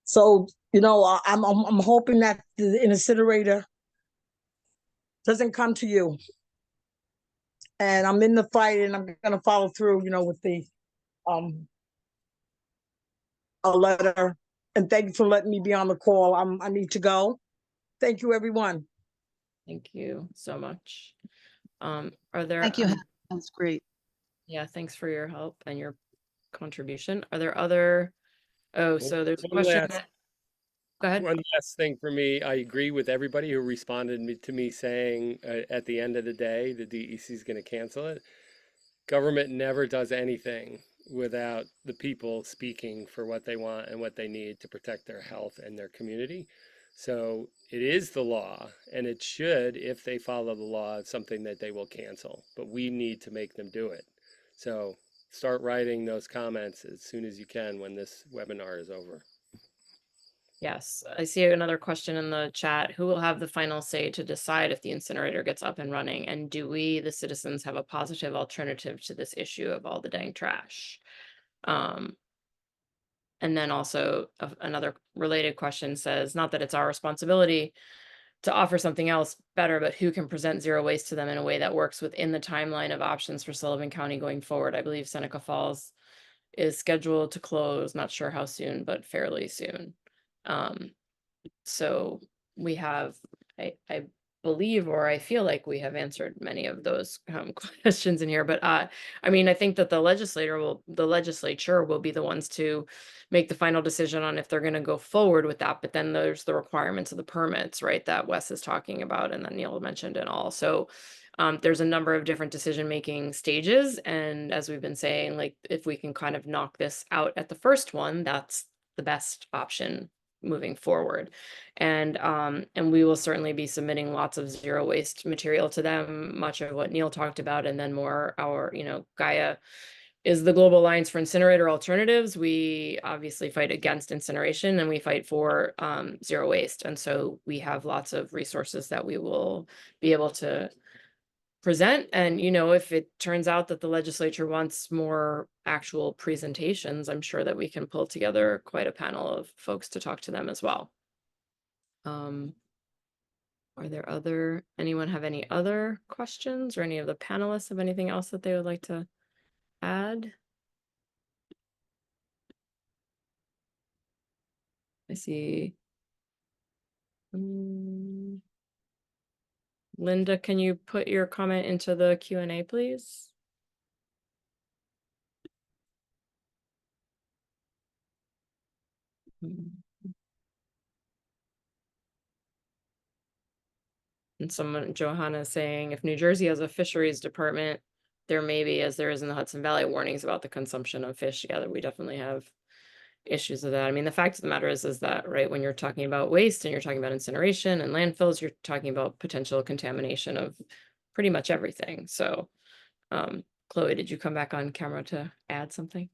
So, you know, I'm hoping that the incinerator doesn't come to you. And I'm in the fight, and I'm gonna follow through, you know, with the a letter. And thank you for letting me be on the call. I need to go. Thank you, everyone. Thank you so much. Are there? Thank you. That's great. Yeah, thanks for your help and your contribution. Are there other? Oh, so there's a One question. last- Go ahead. One last thing for me, I agree with everybody who responded to me saying at the end of the day, the DEC is going to cancel it. Government never does anything without the people speaking for what they want and what they need to protect their health and their community. So it is the law, and it should, if they follow the law, it's something that they will cancel, but we need to make them do it. So start writing those comments as soon as you can when this webinar is over. Yes, I see another question in the chat. Who will have the final say to decide if the incinerator gets up and running? And do we, the citizens, have a positive alternative to this issue of all the dang trash? And then also another related question says, not that it's our responsibility to offer something else better, but who can present zero waste to them in a way that works within the timeline of options for Sullivan County going forward? I believe Seneca Falls is scheduled to close, not sure how soon, but fairly soon. So we have, I believe, or I feel like we have answered many of those questions in here, but I mean, I think that the legislature will be the ones to make the final decision on if they're going to go forward with that. But then there's the requirements of the permits, right, that Wes is talking about, and that Neil mentioned and all. So there's a number of different decision-making stages. And as we've been saying, like, if we can kind of knock this out at the first one, that's the best option moving forward. And we will certainly be submitting lots of zero waste material to them, much of what Neil talked about, and then more our, you know, Gaia is the Global Alliance for Incinerator Alternatives. We obviously fight against incineration, and we fight for zero waste. And so we have lots of resources that we will be able to present. And, you know, if it turns out that the legislature wants more actual presentations, I'm sure that we can pull together quite a panel of folks to talk to them as well. Are there anyone have any other questions, or any of the panelists have anything else that they would like to add? I see. Linda, can you put your comment into the Q&A, please? And someone, Johanna, is saying, if New Jersey has a fisheries department, there may be, as there is in the Hudson Valley, warnings about the consumption of fish. Yeah, we definitely have issues with that. I mean, the fact of the matter is that, right, when you're talking about waste and you're talking about incineration and landfills, you're talking about potential contamination of pretty much everything. So, Chloe, did you come back on camera to add something?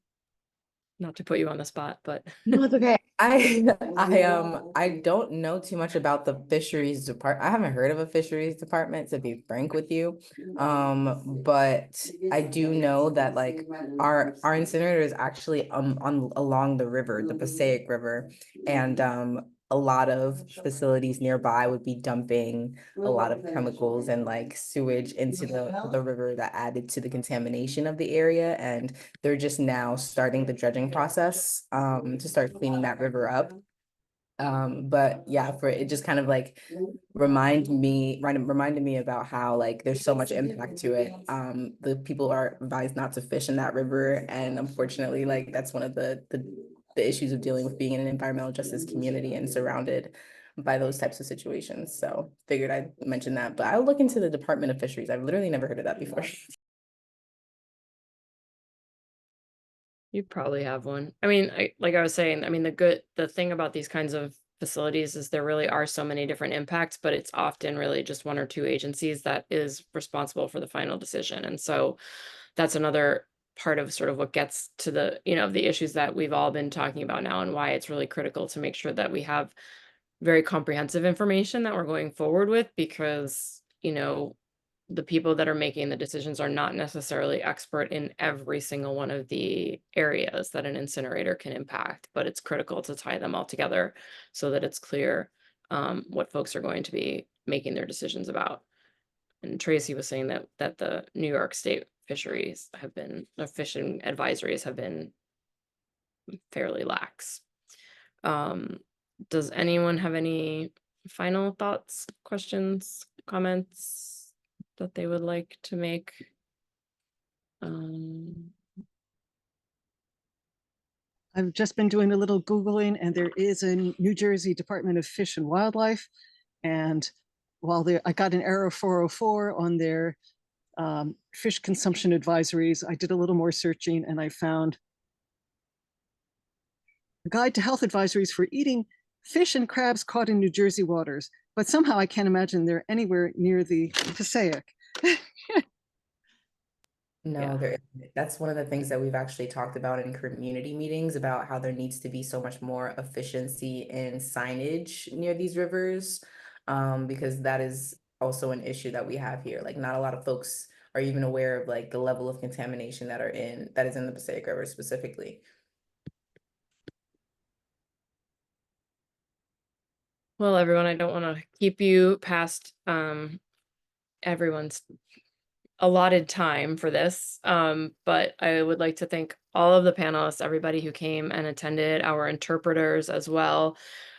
Not to put you on the spot, but No, it's okay. I don't know too much about the fisheries department. I haven't heard of a fisheries department, to be frank with you. But I do know that, like, our incinerator is actually along the river, the Passaic River, and a lot of facilities nearby would be dumping a lot of chemicals and like sewage into the river that added to the contamination of the area. And they're just now starting the dredging process to start cleaning that river up. But yeah, it just kind of like reminded me about how, like, there's so much impact to it. The people are advised not to fish in that river, and unfortunately, like, that's one of the issues of dealing with being in an environmental justice community and surrounded by those types of situations. So figured I'd mention that, but I'll look into the Department of Fisheries. I've literally never heard of that before. You probably have one. I mean, like I was saying, I mean, the thing about these kinds of facilities is there really are so many different impacts, but it's often really just one or two agencies that is responsible for the final decision. And so that's another part of sort of what gets to the, the issues that we've all been talking about now, and why it's really critical to make sure that we have very comprehensive information that we're going forward with, because, the people that are making the decisions are not necessarily expert in every single one of the areas that an incinerator can impact, but it's critical to tie them all together so that it's clear what folks are going to be making their decisions about. And Tracy was saying that the New York State fisheries have been, the fishing advisories have been fairly lax. Does anyone have any final thoughts, questions, comments that they would like to make? I've just been doing a little Googling, and there is a New Jersey Department of Fish and Wildlife. And while I got an error 404 on their fish consumption advisories, I did a little more searching and I found a guide to health advisories for eating fish and crabs caught in New Jersey waters. But somehow I can't imagine they're anywhere near the Passaic. No, that's one of the things that we've actually talked about in community meetings, about how there needs to be so much more efficiency in signage near these rivers, because that is also an issue that we have here. Like, not a lot of folks are even aware of like the level of contamination that is in the Passaic River specifically. Well, everyone, I don't want to keep you past everyone's allotted time for this, but I would like to thank all of the panelists, everybody who came and attended, our interpreters as well.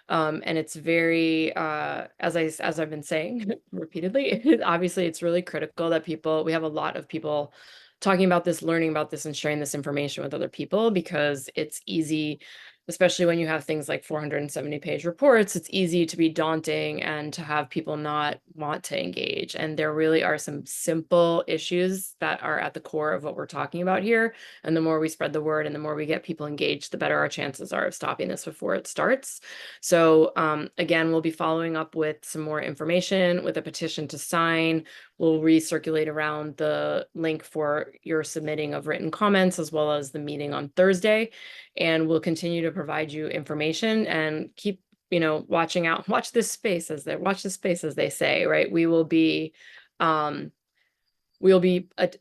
And it's very, as I've been saying repeatedly, obviously it's really critical that we have a lot of people talking about this, learning about this, and sharing this information with other people, because it's easy, especially when you have things like 470-page reports, it's easy to be daunting and to have people not want to engage. And there really are some simple issues that are at the core of what we're talking about here. And the more we spread the word and the more we get people engaged, the better our chances are of stopping this before it starts. So again, we'll be following up with some more information, with a petition to sign. We'll recirculate around the link for your submitting of written comments, as well as the meeting on Thursday. And we'll continue to provide you information, and keep, watching out, watch this space, as they say, right? We'll be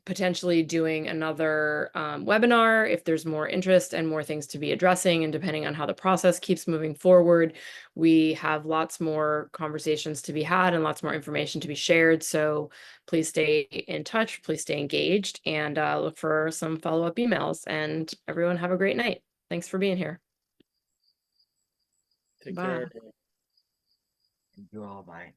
potentially doing another webinar if there's more interest and more things to be addressing. And depending on how the process keeps moving forward, we have lots more conversations to be had and lots more information to be shared. So please stay in touch, please stay engaged, and look for some follow-up emails. And everyone have a great night. Thanks for being here. Take Bye. care. Thank you all. Bye.